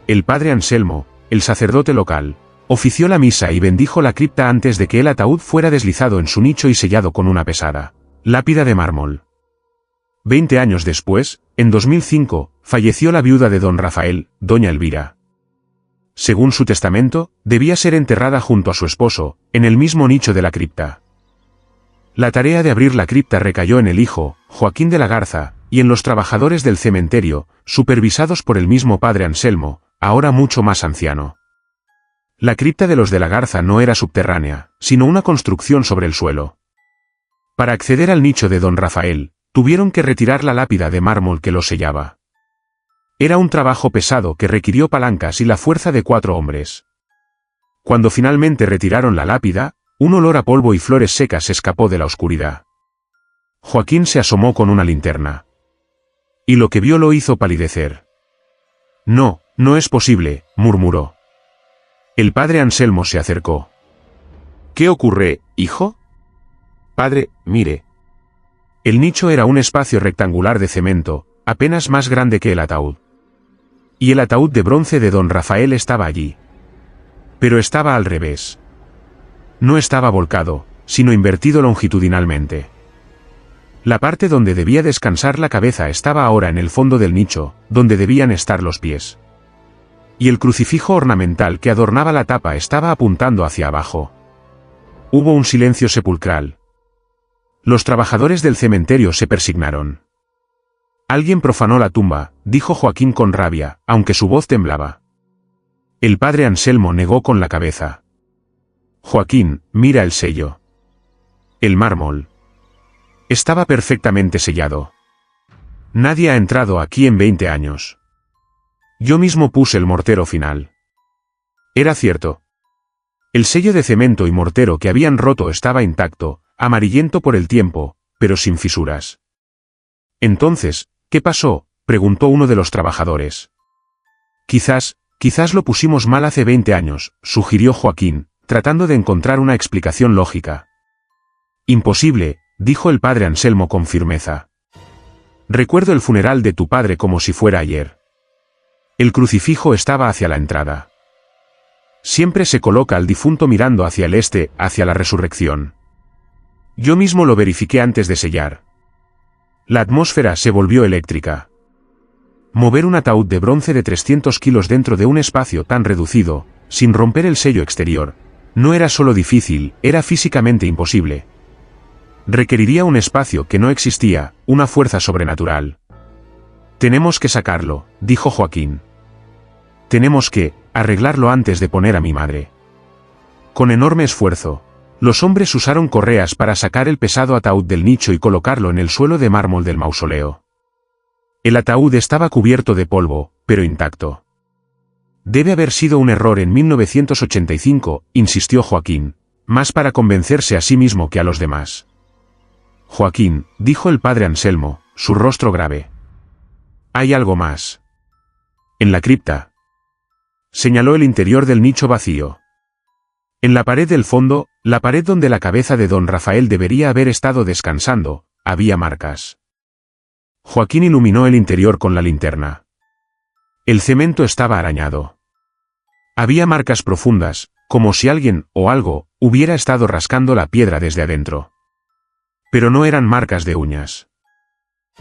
El padre Anselmo, el sacerdote local, ofició la misa y bendijo la cripta antes de que el ataúd fuera deslizado en su nicho y sellado con una pesada lápida de mármol. 20 años después, en 2005, falleció la viuda de don Rafael, doña Elvira. Según su testamento, debía ser enterrada junto a su esposo, en el mismo nicho de la cripta. La tarea de abrir la cripta recayó en el hijo, Joaquín de la Garza, y en los trabajadores del cementerio, supervisados por el mismo padre Anselmo, ahora mucho más anciano. La cripta de los de la Garza no era subterránea, sino una construcción sobre el suelo. Para acceder al nicho de don Rafael, tuvieron que retirar la lápida de mármol que lo sellaba. Era un trabajo pesado que requirió palancas y la fuerza de 4 hombres. Cuando finalmente retiraron la lápida, un olor a polvo y flores secas escapó de la oscuridad. Joaquín se asomó con una linterna. Y lo que vio lo hizo palidecer. No, no es posible, murmuró. El padre Anselmo se acercó. ¿Qué ocurre, hijo? Padre, mire. El nicho era un espacio rectangular de cemento, apenas más grande que el ataúd. Y el ataúd de bronce de don Rafael estaba allí. Pero estaba al revés. No estaba volcado, sino invertido longitudinalmente. La parte donde debía descansar la cabeza estaba ahora en el fondo del nicho, donde debían estar los pies. Y el crucifijo ornamental que adornaba la tapa estaba apuntando hacia abajo. Hubo un silencio sepulcral. Los trabajadores del cementerio se persignaron. Alguien profanó la tumba, dijo Joaquín con rabia, aunque su voz temblaba. El padre Anselmo negó con la cabeza. Joaquín, mira el sello. El mármol. Estaba perfectamente sellado. Nadie ha entrado aquí en 20 años. Yo mismo puse el mortero final. Era cierto. El sello de cemento y mortero que habían roto estaba intacto, amarillento por el tiempo, pero sin fisuras. Entonces, ¿qué pasó?, preguntó uno de los trabajadores. Quizás lo pusimos mal hace 20 años, sugirió Joaquín, tratando de encontrar una explicación lógica. Imposible, dijo el padre Anselmo con firmeza. Recuerdo el funeral de tu padre como si fuera ayer. El crucifijo estaba hacia la entrada. Siempre se coloca al difunto mirando hacia el este, hacia la resurrección. Yo mismo lo verifiqué antes de sellar. La atmósfera se volvió eléctrica. Mover un ataúd de bronce de 300 kilos dentro de un espacio tan reducido, sin romper el sello exterior, no era solo difícil, era físicamente imposible. Requeriría un espacio que no existía, una fuerza sobrenatural. Tenemos que sacarlo, dijo Joaquín. Tenemos que arreglarlo antes de poner a mi madre. Con enorme esfuerzo, los hombres usaron correas para sacar el pesado ataúd del nicho y colocarlo en el suelo de mármol del mausoleo. El ataúd estaba cubierto de polvo, pero intacto. Debe haber sido un error en 1985, insistió Joaquín, más para convencerse a sí mismo que a los demás. Joaquín, dijo el padre Anselmo, su rostro grave. Hay algo más. En la cripta. Señaló el interior del nicho vacío. En la pared del fondo, la pared donde la cabeza de don Rafael debería haber estado descansando, había marcas. Joaquín iluminó el interior con la linterna. El cemento estaba arañado. Había marcas profundas, como si alguien, o algo, hubiera estado rascando la piedra desde adentro. Pero no eran marcas de uñas.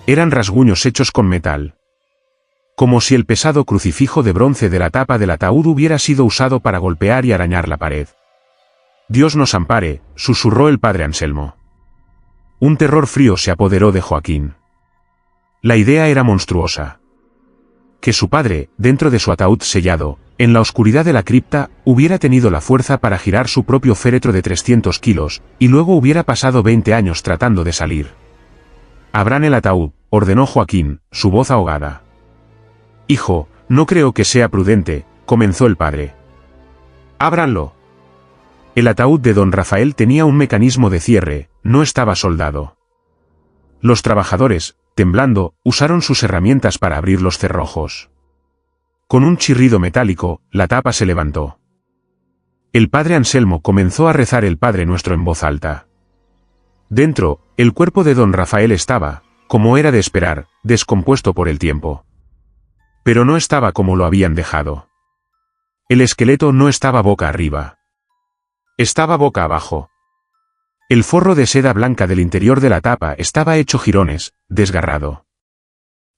Eran rasguños hechos con metal. Como si el pesado crucifijo de bronce de la tapa del ataúd hubiera sido usado para golpear y arañar la pared. Dios nos ampare, susurró el padre Anselmo. Un terror frío se apoderó de Joaquín. La idea era monstruosa. Que su padre, dentro de su ataúd sellado, en la oscuridad de la cripta, hubiera tenido la fuerza para girar su propio féretro de 300 kilos, y luego hubiera pasado 20 años tratando de salir. Abran el ataúd, ordenó Joaquín, su voz ahogada. Hijo, no creo que sea prudente, comenzó el padre. Ábranlo. El ataúd de don Rafael tenía un mecanismo de cierre, no estaba soldado. Los trabajadores, temblando, usaron sus herramientas para abrir los cerrojos. Con un chirrido metálico, la tapa se levantó. El padre Anselmo comenzó a rezar el Padre Nuestro en voz alta. Dentro, el cuerpo de don Rafael estaba, como era de esperar, descompuesto por el tiempo. Pero no estaba como lo habían dejado. El esqueleto no estaba boca arriba. Estaba boca abajo. El forro de seda blanca del interior de la tapa estaba hecho jirones, desgarrado.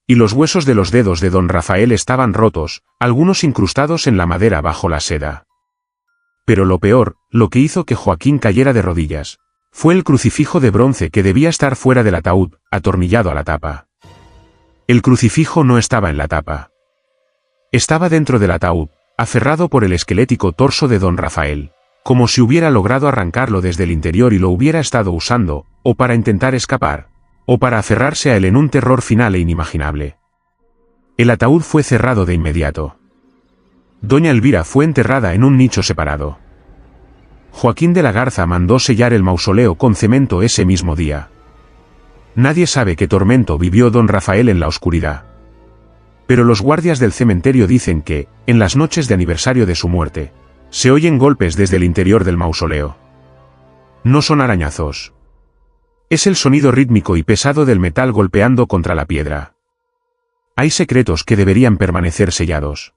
Y los huesos de los dedos de don Rafael estaban rotos, algunos incrustados en la madera bajo la seda. Pero lo peor, lo que hizo que Joaquín cayera de rodillas, fue el crucifijo de bronce que debía estar fuera del ataúd, atornillado a la tapa. El crucifijo no estaba en la tapa. Estaba dentro del ataúd, aferrado por el esquelético torso de don Rafael, como si hubiera logrado arrancarlo desde el interior y lo hubiera estado usando, o para intentar escapar, o para aferrarse a él en un terror final e inimaginable. El ataúd fue cerrado de inmediato. Doña Elvira fue enterrada en un nicho separado. Joaquín de la Garza mandó sellar el mausoleo con cemento ese mismo día. Nadie sabe qué tormento vivió don Rafael en la oscuridad. Pero los guardias del cementerio dicen que, en las noches de aniversario de su muerte, se oyen golpes desde el interior del mausoleo. No son arañazos. Es el sonido rítmico y pesado del metal golpeando contra la piedra. Hay secretos que deberían permanecer sellados.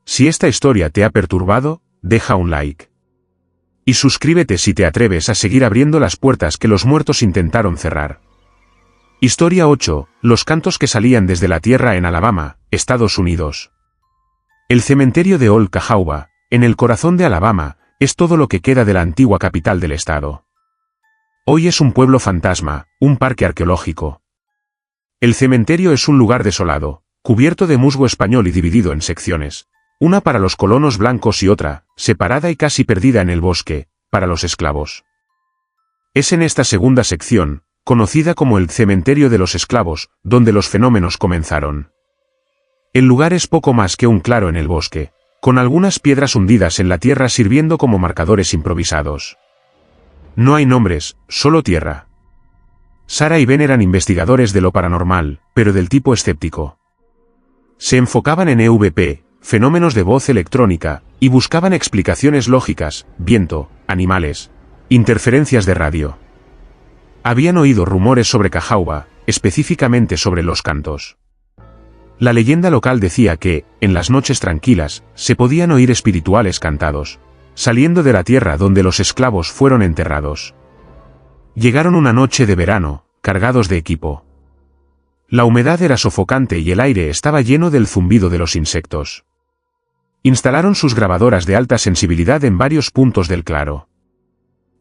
Si esta historia te ha perturbado, deja un like. Y suscríbete si te atreves a seguir abriendo las puertas que los muertos intentaron cerrar. Historia 8. Los cantos que salían desde la tierra en Alabama, Estados Unidos. El cementerio de Old Cahawba, en el corazón de Alabama, es todo lo que queda de la antigua capital del estado. Hoy es un pueblo fantasma, un parque arqueológico. El cementerio es un lugar desolado, cubierto de musgo español y dividido en secciones, una para los colonos blancos y otra, separada y casi perdida en el bosque, para los esclavos. Es en esta segunda sección, conocida como el cementerio de los esclavos, donde los fenómenos comenzaron. El lugar es poco más que un claro en el bosque, con algunas piedras hundidas en la tierra sirviendo como marcadores improvisados. No hay nombres, solo tierra. Sarah y Ben eran investigadores de lo paranormal, pero del tipo escéptico. Se enfocaban en EVP, fenómenos de voz electrónica, y buscaban explicaciones lógicas, viento, animales, interferencias de radio. Habían oído rumores sobre Cahawba, específicamente sobre los cantos. La leyenda local decía que, en las noches tranquilas, se podían oír espirituales cantados, saliendo de la tierra donde los esclavos fueron enterrados. Llegaron una noche de verano, cargados de equipo. La humedad era sofocante y el aire estaba lleno del zumbido de los insectos. Instalaron sus grabadoras de alta sensibilidad en varios puntos del claro.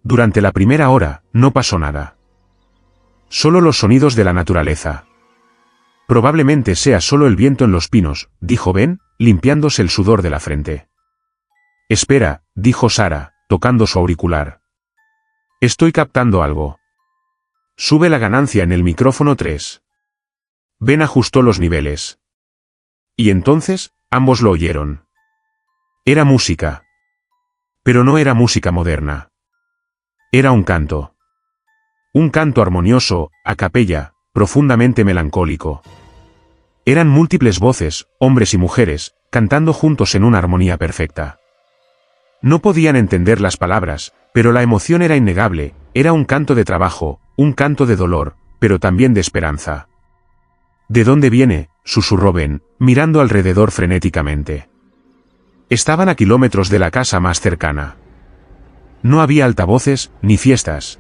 Durante la primera hora, no pasó nada. Solo los sonidos de la naturaleza. Probablemente sea solo el viento en los pinos, dijo Ben, limpiándose el sudor de la frente. Espera, dijo Sarah, tocando su auricular. Estoy captando algo. Sube la ganancia en el micrófono 3. Ben ajustó los niveles. Y entonces, ambos lo oyeron. Era música. Pero no era música moderna. Era un canto. Un canto armonioso, a capella, profundamente melancólico. Eran múltiples voces, hombres y mujeres, cantando juntos en una armonía perfecta. No podían entender las palabras, pero la emoción era innegable, era un canto de trabajo, un canto de dolor, pero también de esperanza. ¿De dónde viene?, susurró Ben, mirando alrededor frenéticamente. Estaban a kilómetros de la casa más cercana. No había altavoces, ni fiestas.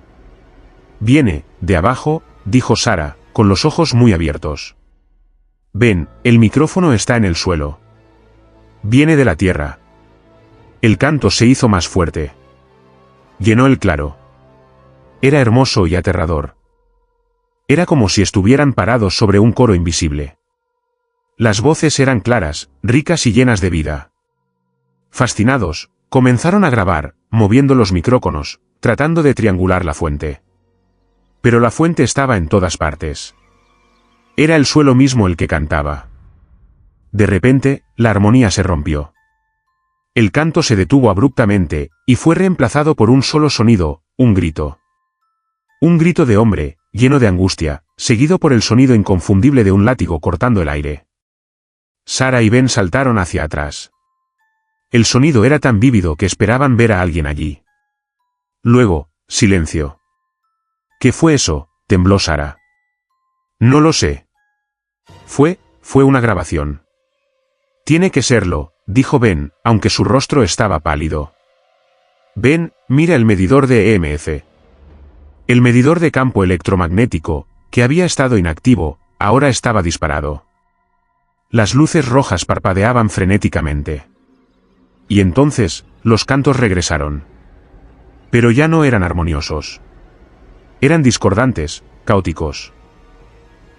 Viene, de abajo, dijo Sarah, con los ojos muy abiertos. Ben, el micrófono está en el suelo. Viene de la tierra. El canto se hizo más fuerte. Llenó el claro. Era hermoso y aterrador. Era como si estuvieran parados sobre un coro invisible. Las voces eran claras, ricas y llenas de vida. Fascinados, comenzaron a grabar, moviendo los micrófonos, tratando de triangular la fuente. Pero la fuente estaba en todas partes. Era el suelo mismo el que cantaba. De repente, la armonía se rompió. El canto se detuvo abruptamente, y fue reemplazado por un solo sonido, un grito. Un grito de hombre, lleno de angustia, seguido por el sonido inconfundible de un látigo cortando el aire. Sarah y Ben saltaron hacia atrás. El sonido era tan vívido que esperaban ver a alguien allí. Luego, silencio. ¿Qué fue eso?, tembló Sarah. No lo sé. Fue una grabación. Tiene que serlo, dijo Ben, aunque su rostro estaba pálido. Ben, mira el medidor de EMF. El medidor de campo electromagnético, que había estado inactivo, ahora estaba disparado. Las luces rojas parpadeaban frenéticamente. Y entonces, los cantos regresaron. Pero ya no eran armoniosos. Eran discordantes, caóticos.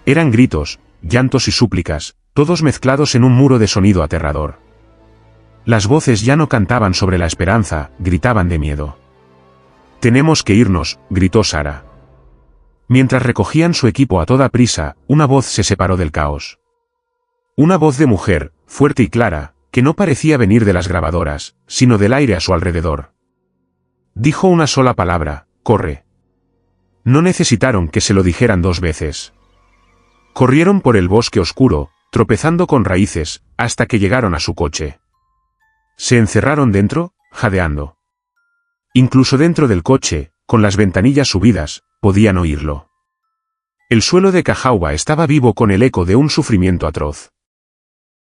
Eran gritos, llantos y súplicas, todos mezclados en un muro de sonido aterrador. Las voces ya no cantaban sobre la esperanza, gritaban de miedo. Tenemos que irnos, gritó Sarah. Mientras recogían su equipo a toda prisa, una voz se separó del caos. Una voz de mujer, fuerte y clara, que no parecía venir de las grabadoras, sino del aire a su alrededor. Dijo una sola palabra: corre. No necesitaron que se lo dijeran dos veces. Corrieron por el bosque oscuro, tropezando con raíces, hasta que llegaron a su coche. Se encerraron dentro, jadeando. Incluso dentro del coche, con las ventanillas subidas, podían oírlo. El suelo de Cahawba estaba vivo con el eco de un sufrimiento atroz.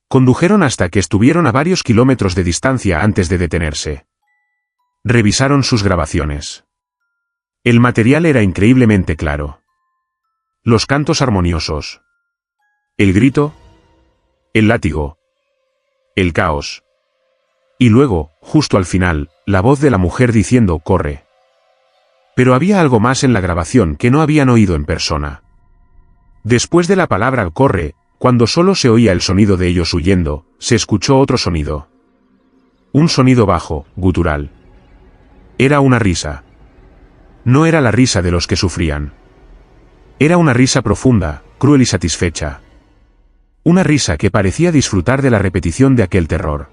Condujeron hasta que estuvieron a varios kilómetros de distancia antes de detenerse. Revisaron sus grabaciones. El material era increíblemente claro. Los cantos armoniosos. El grito. El látigo. El caos. Y luego, justo al final, la voz de la mujer diciendo corre. Pero había algo más en la grabación que no habían oído en persona. Después de la palabra corre, cuando solo se oía el sonido de ellos huyendo, se escuchó otro sonido. Un sonido bajo, gutural. Era una risa. No era la risa de los que sufrían. Era una risa profunda, cruel y satisfecha. Una risa que parecía disfrutar de la repetición de aquel terror.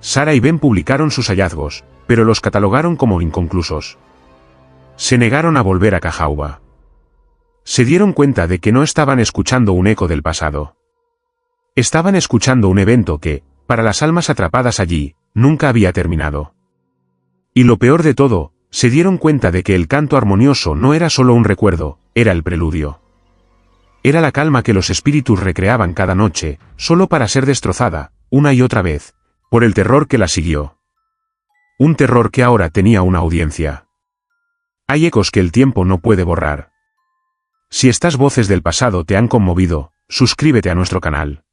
Sara y Ben publicaron sus hallazgos, pero los catalogaron como inconclusos. Se negaron a volver a Cahawba. Se dieron cuenta de que no estaban escuchando un eco del pasado. Estaban escuchando un evento que, para las almas atrapadas allí, nunca había terminado. Y lo peor de todo, se dieron cuenta de que el canto armonioso no era solo un recuerdo, era el preludio. Era la calma que los espíritus recreaban cada noche, solo para ser destrozada, una y otra vez, por el terror que la siguió. Un terror que ahora tenía una audiencia. Hay ecos que el tiempo no puede borrar. Si estas voces del pasado te han conmovido, suscríbete a nuestro canal.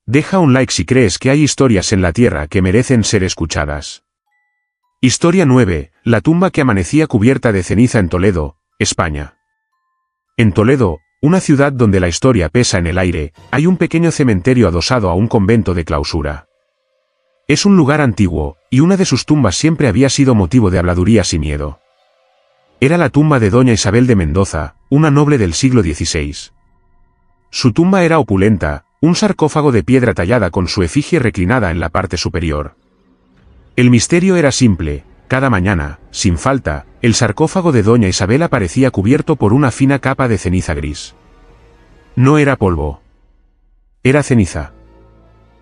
Deja un like si crees que hay historias en la tierra que merecen ser escuchadas. Historia 9, la tumba que amanecía cubierta de ceniza en Toledo, España. En Toledo, una ciudad donde la historia pesa en el aire, hay un pequeño cementerio adosado a un convento de clausura. Es un lugar antiguo, y una de sus tumbas siempre había sido motivo de habladurías y miedo. Era la tumba de doña Isabel de Mendoza, una noble del siglo XVI. Su tumba era opulenta, un sarcófago de piedra tallada con su efigie reclinada en la parte superior. El misterio era simple: cada mañana, sin falta, el sarcófago de doña Isabel aparecía cubierto por una fina capa de ceniza gris. No era polvo. Era ceniza.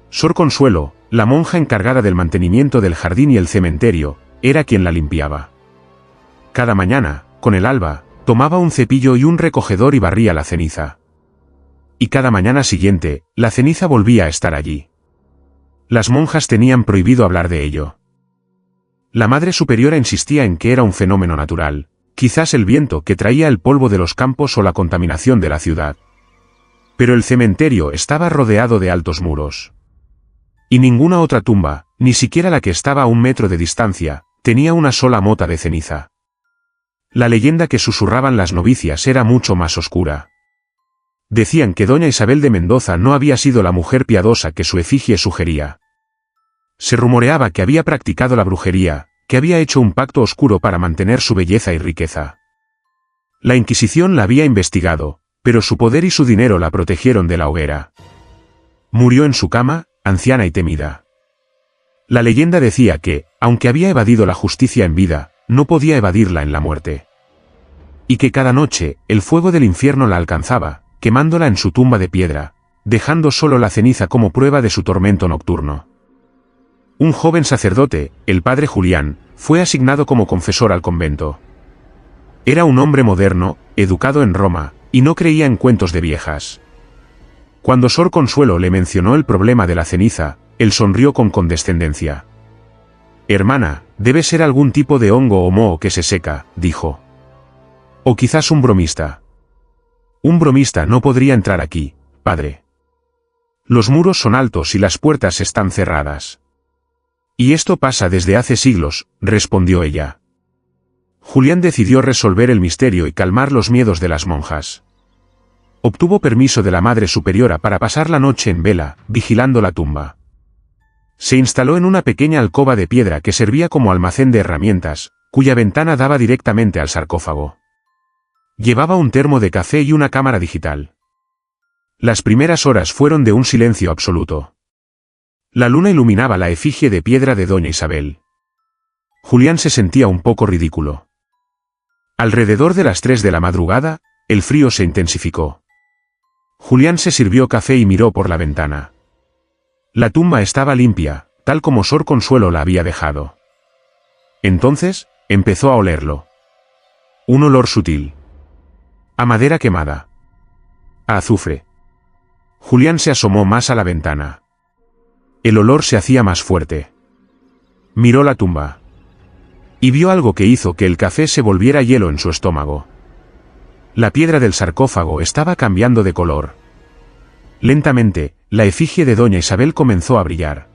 Sor Consuelo, la monja encargada del mantenimiento del jardín y el cementerio, era quien la limpiaba. Cada mañana, con el alba, tomaba un cepillo y un recogedor y barría la ceniza. Y cada mañana siguiente, la ceniza volvía a estar allí. Las monjas tenían prohibido hablar de ello. La Madre Superiora insistía en que era un fenómeno natural, quizás el viento que traía el polvo de los campos o la contaminación de la ciudad. Pero el cementerio estaba rodeado de altos muros. Y ninguna otra tumba, ni siquiera la que estaba a 1 metro de distancia, tenía una sola mota de ceniza. La leyenda que susurraban las novicias era mucho más oscura. Decían que doña Isabel de Mendoza no había sido la mujer piadosa que su efigie sugería. Se rumoreaba que había practicado la brujería, que había hecho un pacto oscuro para mantener su belleza y riqueza. La Inquisición la había investigado, pero su poder y su dinero la protegieron de la hoguera. Murió en su cama, anciana y temida. La leyenda decía que, aunque había evadido la justicia en vida, no podía evadirla en la muerte. Y que cada noche, el fuego del infierno la alcanzaba, quemándola en su tumba de piedra, dejando solo la ceniza como prueba de su tormento nocturno. Un joven sacerdote, el padre Julián, fue asignado como confesor al convento. Era un hombre moderno, educado en Roma, y no creía en cuentos de viejas. Cuando Sor Consuelo le mencionó el problema de la ceniza, él sonrió con condescendencia. «Hermana, debe ser algún tipo de hongo o moho que se seca», dijo. «O quizás un bromista». «Un bromista no podría entrar aquí, padre. Los muros son altos y las puertas están cerradas». «Y esto pasa desde hace siglos», respondió ella. Julián decidió resolver el misterio y calmar los miedos de las monjas. Obtuvo permiso de la Madre Superiora para pasar la noche en vela, vigilando la tumba. Se instaló en una pequeña alcoba de piedra que servía como almacén de herramientas, cuya ventana daba directamente al sarcófago. Llevaba un termo de café y una cámara digital. Las primeras horas fueron de un silencio absoluto. La luna iluminaba la efigie de piedra de doña Isabel. Julián se sentía un poco ridículo. Alrededor de las 3 de la madrugada, el frío se intensificó. Julián se sirvió café y miró por la ventana. La tumba estaba limpia, tal como Sor Consuelo la había dejado. Entonces, empezó a olerlo. Un olor sutil. A madera quemada. A azufre. Julián se asomó más a la ventana. El olor se hacía más fuerte. Miró la tumba. Y vio algo que hizo que el café se volviera hielo en su estómago. La piedra del sarcófago estaba cambiando de color. Lentamente, la efigie de doña Isabel comenzó a brillar.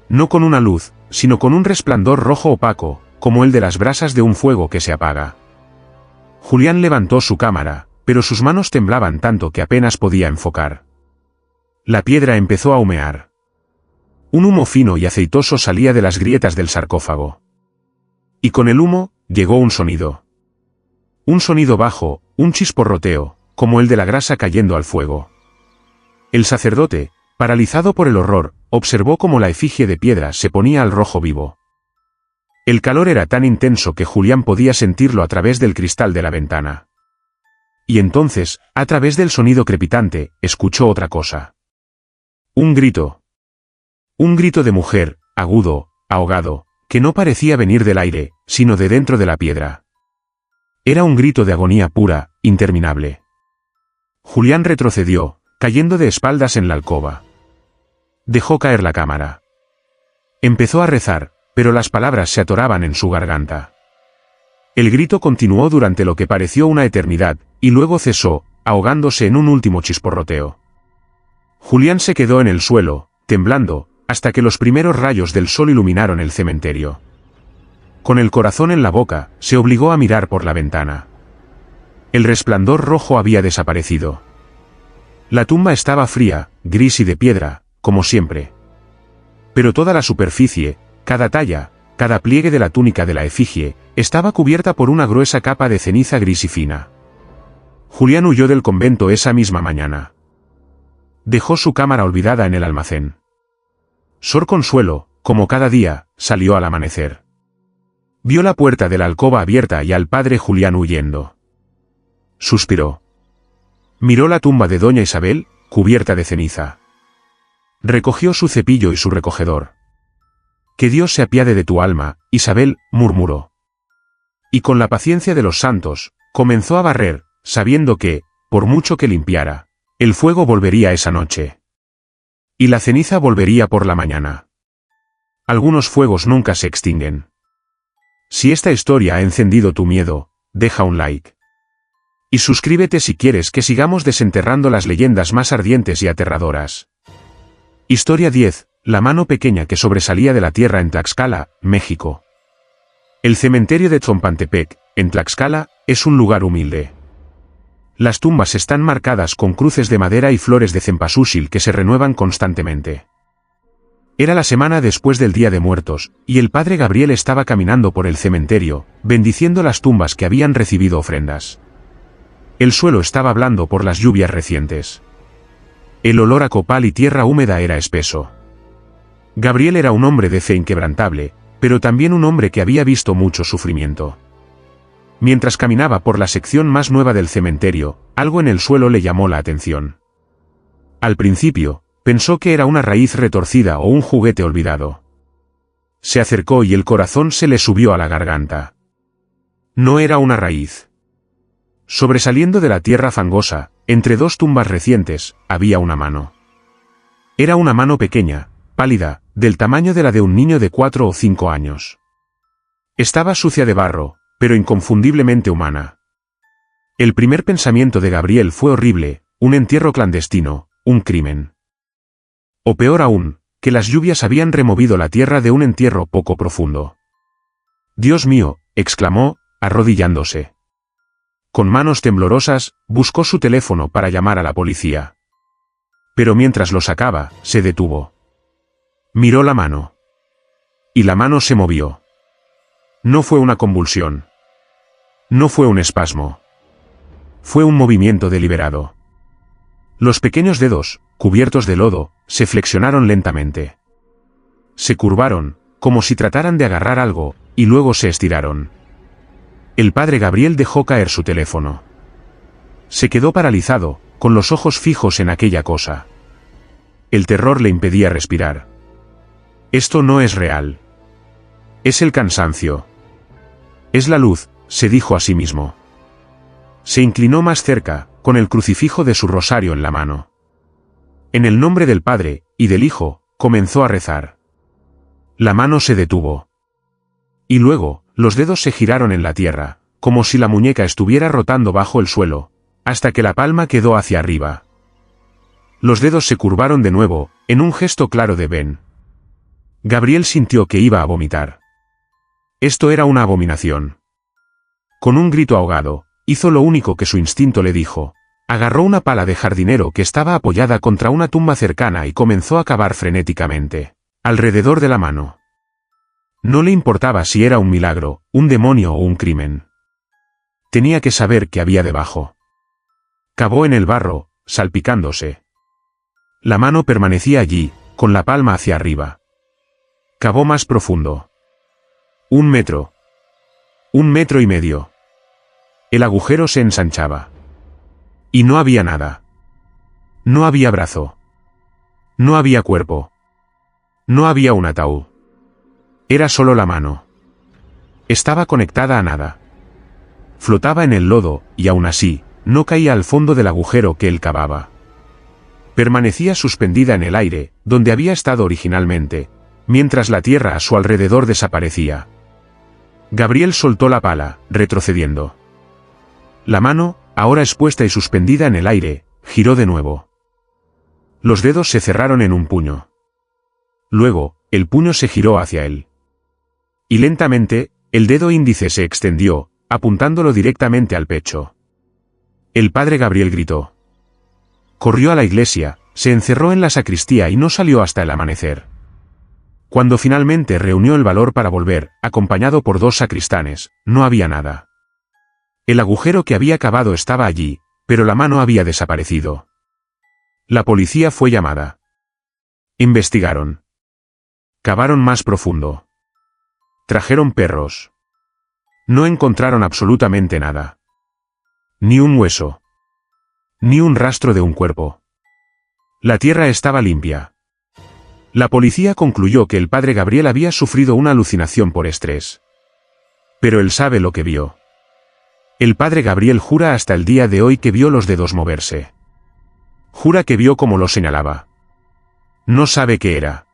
No con una luz, sino con un resplandor rojo opaco, como el de las brasas de un fuego que se apaga. Julián levantó su cámara, pero sus manos temblaban tanto que apenas podía enfocar. La piedra empezó a humear. Un humo fino y aceitoso salía de las grietas del sarcófago. Y con el humo, llegó un sonido. Un sonido bajo, un chisporroteo, como el de la grasa cayendo al fuego. El sacerdote, paralizado por el horror, observó cómo la efigie de piedra se ponía al rojo vivo. El calor era tan intenso que Julián podía sentirlo a través del cristal de la ventana. Y entonces, a través del sonido crepitante, escuchó otra cosa. Un grito. Un grito de mujer, agudo, ahogado, que no parecía venir del aire, sino de dentro de la piedra. Era un grito de agonía pura, interminable. Julián retrocedió, cayendo de espaldas en la alcoba. Dejó caer la cámara. Empezó a rezar, pero las palabras se atoraban en su garganta. El grito continuó durante lo que pareció una eternidad, y luego cesó, ahogándose en un último chisporroteo. Julián se quedó en el suelo, temblando, hasta que los primeros rayos del sol iluminaron el cementerio. Con el corazón en la boca, se obligó a mirar por la ventana. El resplandor rojo había desaparecido. La tumba estaba fría, gris y de piedra, como siempre. Pero toda la superficie, cada talla, cada pliegue de la túnica de la efigie, estaba cubierta por una gruesa capa de ceniza gris y fina. Julián huyó del convento esa misma mañana. Dejó su cámara olvidada en el almacén. Sor Consuelo, como cada día, salió al amanecer. Vio la puerta de la alcoba abierta y al padre Julián huyendo. Suspiró. Miró la tumba de doña Isabel, cubierta de ceniza. Recogió su cepillo y su recogedor. Que Dios se apiade de tu alma, Isabel, murmuró. Y con la paciencia de los santos, comenzó a barrer, sabiendo que, por mucho que limpiara, el fuego volvería esa noche. Y la ceniza volvería por la mañana. Algunos fuegos nunca se extinguen. Si esta historia ha encendido tu miedo, deja un like. Y suscríbete si quieres que sigamos desenterrando las leyendas más ardientes y aterradoras. Historia 10. La mano pequeña que sobresalía de la tierra en Tlaxcala, México. El cementerio de Tzompantepec, en Tlaxcala, es un lugar humilde. Las tumbas están marcadas con cruces de madera y flores de cempasúchil que se renuevan constantemente. Era la semana después del Día de Muertos, y el padre Gabriel estaba caminando por el cementerio, bendiciendo las tumbas que habían recibido ofrendas. El suelo estaba blando por las lluvias recientes. El olor a copal y tierra húmeda era espeso. Gabriel era un hombre de fe inquebrantable, pero también un hombre que había visto mucho sufrimiento. Mientras caminaba por la sección más nueva del cementerio, algo en el suelo le llamó la atención. Al principio, pensó que era una raíz retorcida o un juguete olvidado. Se acercó y el corazón se le subió a la garganta. No era una raíz. Sobresaliendo de la tierra fangosa, entre dos tumbas recientes, había una mano. Era una mano pequeña, pálida, del tamaño de la de un niño de 4 o 5 años. Estaba sucia de barro, pero inconfundiblemente humana. El primer pensamiento de Gabriel fue horrible, un entierro clandestino, un crimen. O peor aún, que las lluvias habían removido la tierra de un entierro poco profundo. Dios mío, exclamó, arrodillándose. Con manos temblorosas, buscó su teléfono para llamar a la policía. Pero mientras lo sacaba, se detuvo. Miró la mano. Y la mano se movió. No fue una convulsión. No fue un espasmo. Fue un movimiento deliberado. Los pequeños dedos, cubiertos de lodo, se flexionaron lentamente. Se curvaron, como si trataran de agarrar algo, y luego se estiraron. El padre Gabriel dejó caer su teléfono. Se quedó paralizado, con los ojos fijos en aquella cosa. El terror le impedía respirar. Esto no es real. Es el cansancio. Es la luz, se dijo a sí mismo. Se inclinó más cerca, con el crucifijo de su rosario en la mano. En el nombre del Padre, y del Hijo, comenzó a rezar. La mano se detuvo. Y luego, los dedos se giraron en la tierra, como si la muñeca estuviera rotando bajo el suelo, hasta que la palma quedó hacia arriba. Los dedos se curvaron de nuevo, en un gesto claro de ven. Gabriel sintió que iba a vomitar. Esto era una abominación. Con un grito ahogado, hizo lo único que su instinto le dijo. Agarró una pala de jardinero que estaba apoyada contra una tumba cercana y comenzó a cavar frenéticamente, alrededor de la mano. No le importaba si era un milagro, un demonio o un crimen. Tenía que saber qué había debajo. Cavó en el barro, salpicándose. La mano permanecía allí, con la palma hacia arriba. Cavó más profundo. 1 metro. 1 metro y medio. El agujero se ensanchaba. Y no había nada. No había brazo. No había cuerpo. No había un ataúd. Era solo la mano. Estaba conectada a nada. Flotaba en el lodo, y aún así, no caía al fondo del agujero que él cavaba. Permanecía suspendida en el aire, donde había estado originalmente, mientras la tierra a su alrededor desaparecía. Gabriel soltó la pala, retrocediendo. La mano, ahora expuesta y suspendida en el aire, giró de nuevo. Los dedos se cerraron en un puño. Luego, el puño se giró hacia él. Y lentamente, el dedo índice se extendió, apuntándolo directamente al pecho. El padre Gabriel gritó. Corrió a la iglesia, se encerró en la sacristía y no salió hasta el amanecer. Cuando finalmente reunió el valor para volver, acompañado por 2 sacristanes, no había nada. El agujero que había cavado estaba allí, pero la mano había desaparecido. La policía fue llamada. Investigaron. Cavaron más profundo. Trajeron perros. No encontraron absolutamente nada. Ni un hueso. Ni un rastro de un cuerpo. La tierra estaba limpia. La policía concluyó que el padre Gabriel había sufrido una alucinación por estrés. Pero él sabe lo que vio. El padre Gabriel jura hasta el día de hoy que vio los dedos moverse. Jura que vio como lo señalaba. No sabe qué era.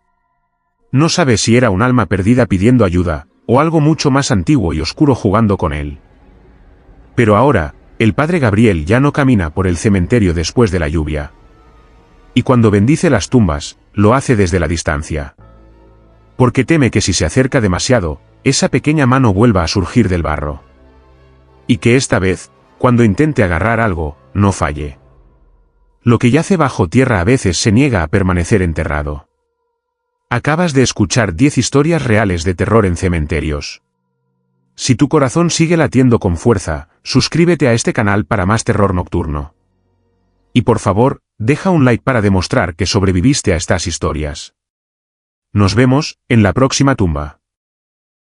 No sabe si era un alma perdida pidiendo ayuda, o algo mucho más antiguo y oscuro jugando con él. Pero ahora, el padre Gabriel ya no camina por el cementerio después de la lluvia. Y cuando bendice las tumbas, lo hace desde la distancia. Porque teme que si se acerca demasiado, esa pequeña mano vuelva a surgir del barro. Y que esta vez, cuando intente agarrar algo, no falle. Lo que yace bajo tierra a veces se niega a permanecer enterrado. Acabas de escuchar 10 historias reales de terror en cementerios. Si tu corazón sigue latiendo con fuerza, suscríbete a este canal para más terror nocturno. Y por favor, deja un like para demostrar que sobreviviste a estas historias. Nos vemos en la próxima tumba.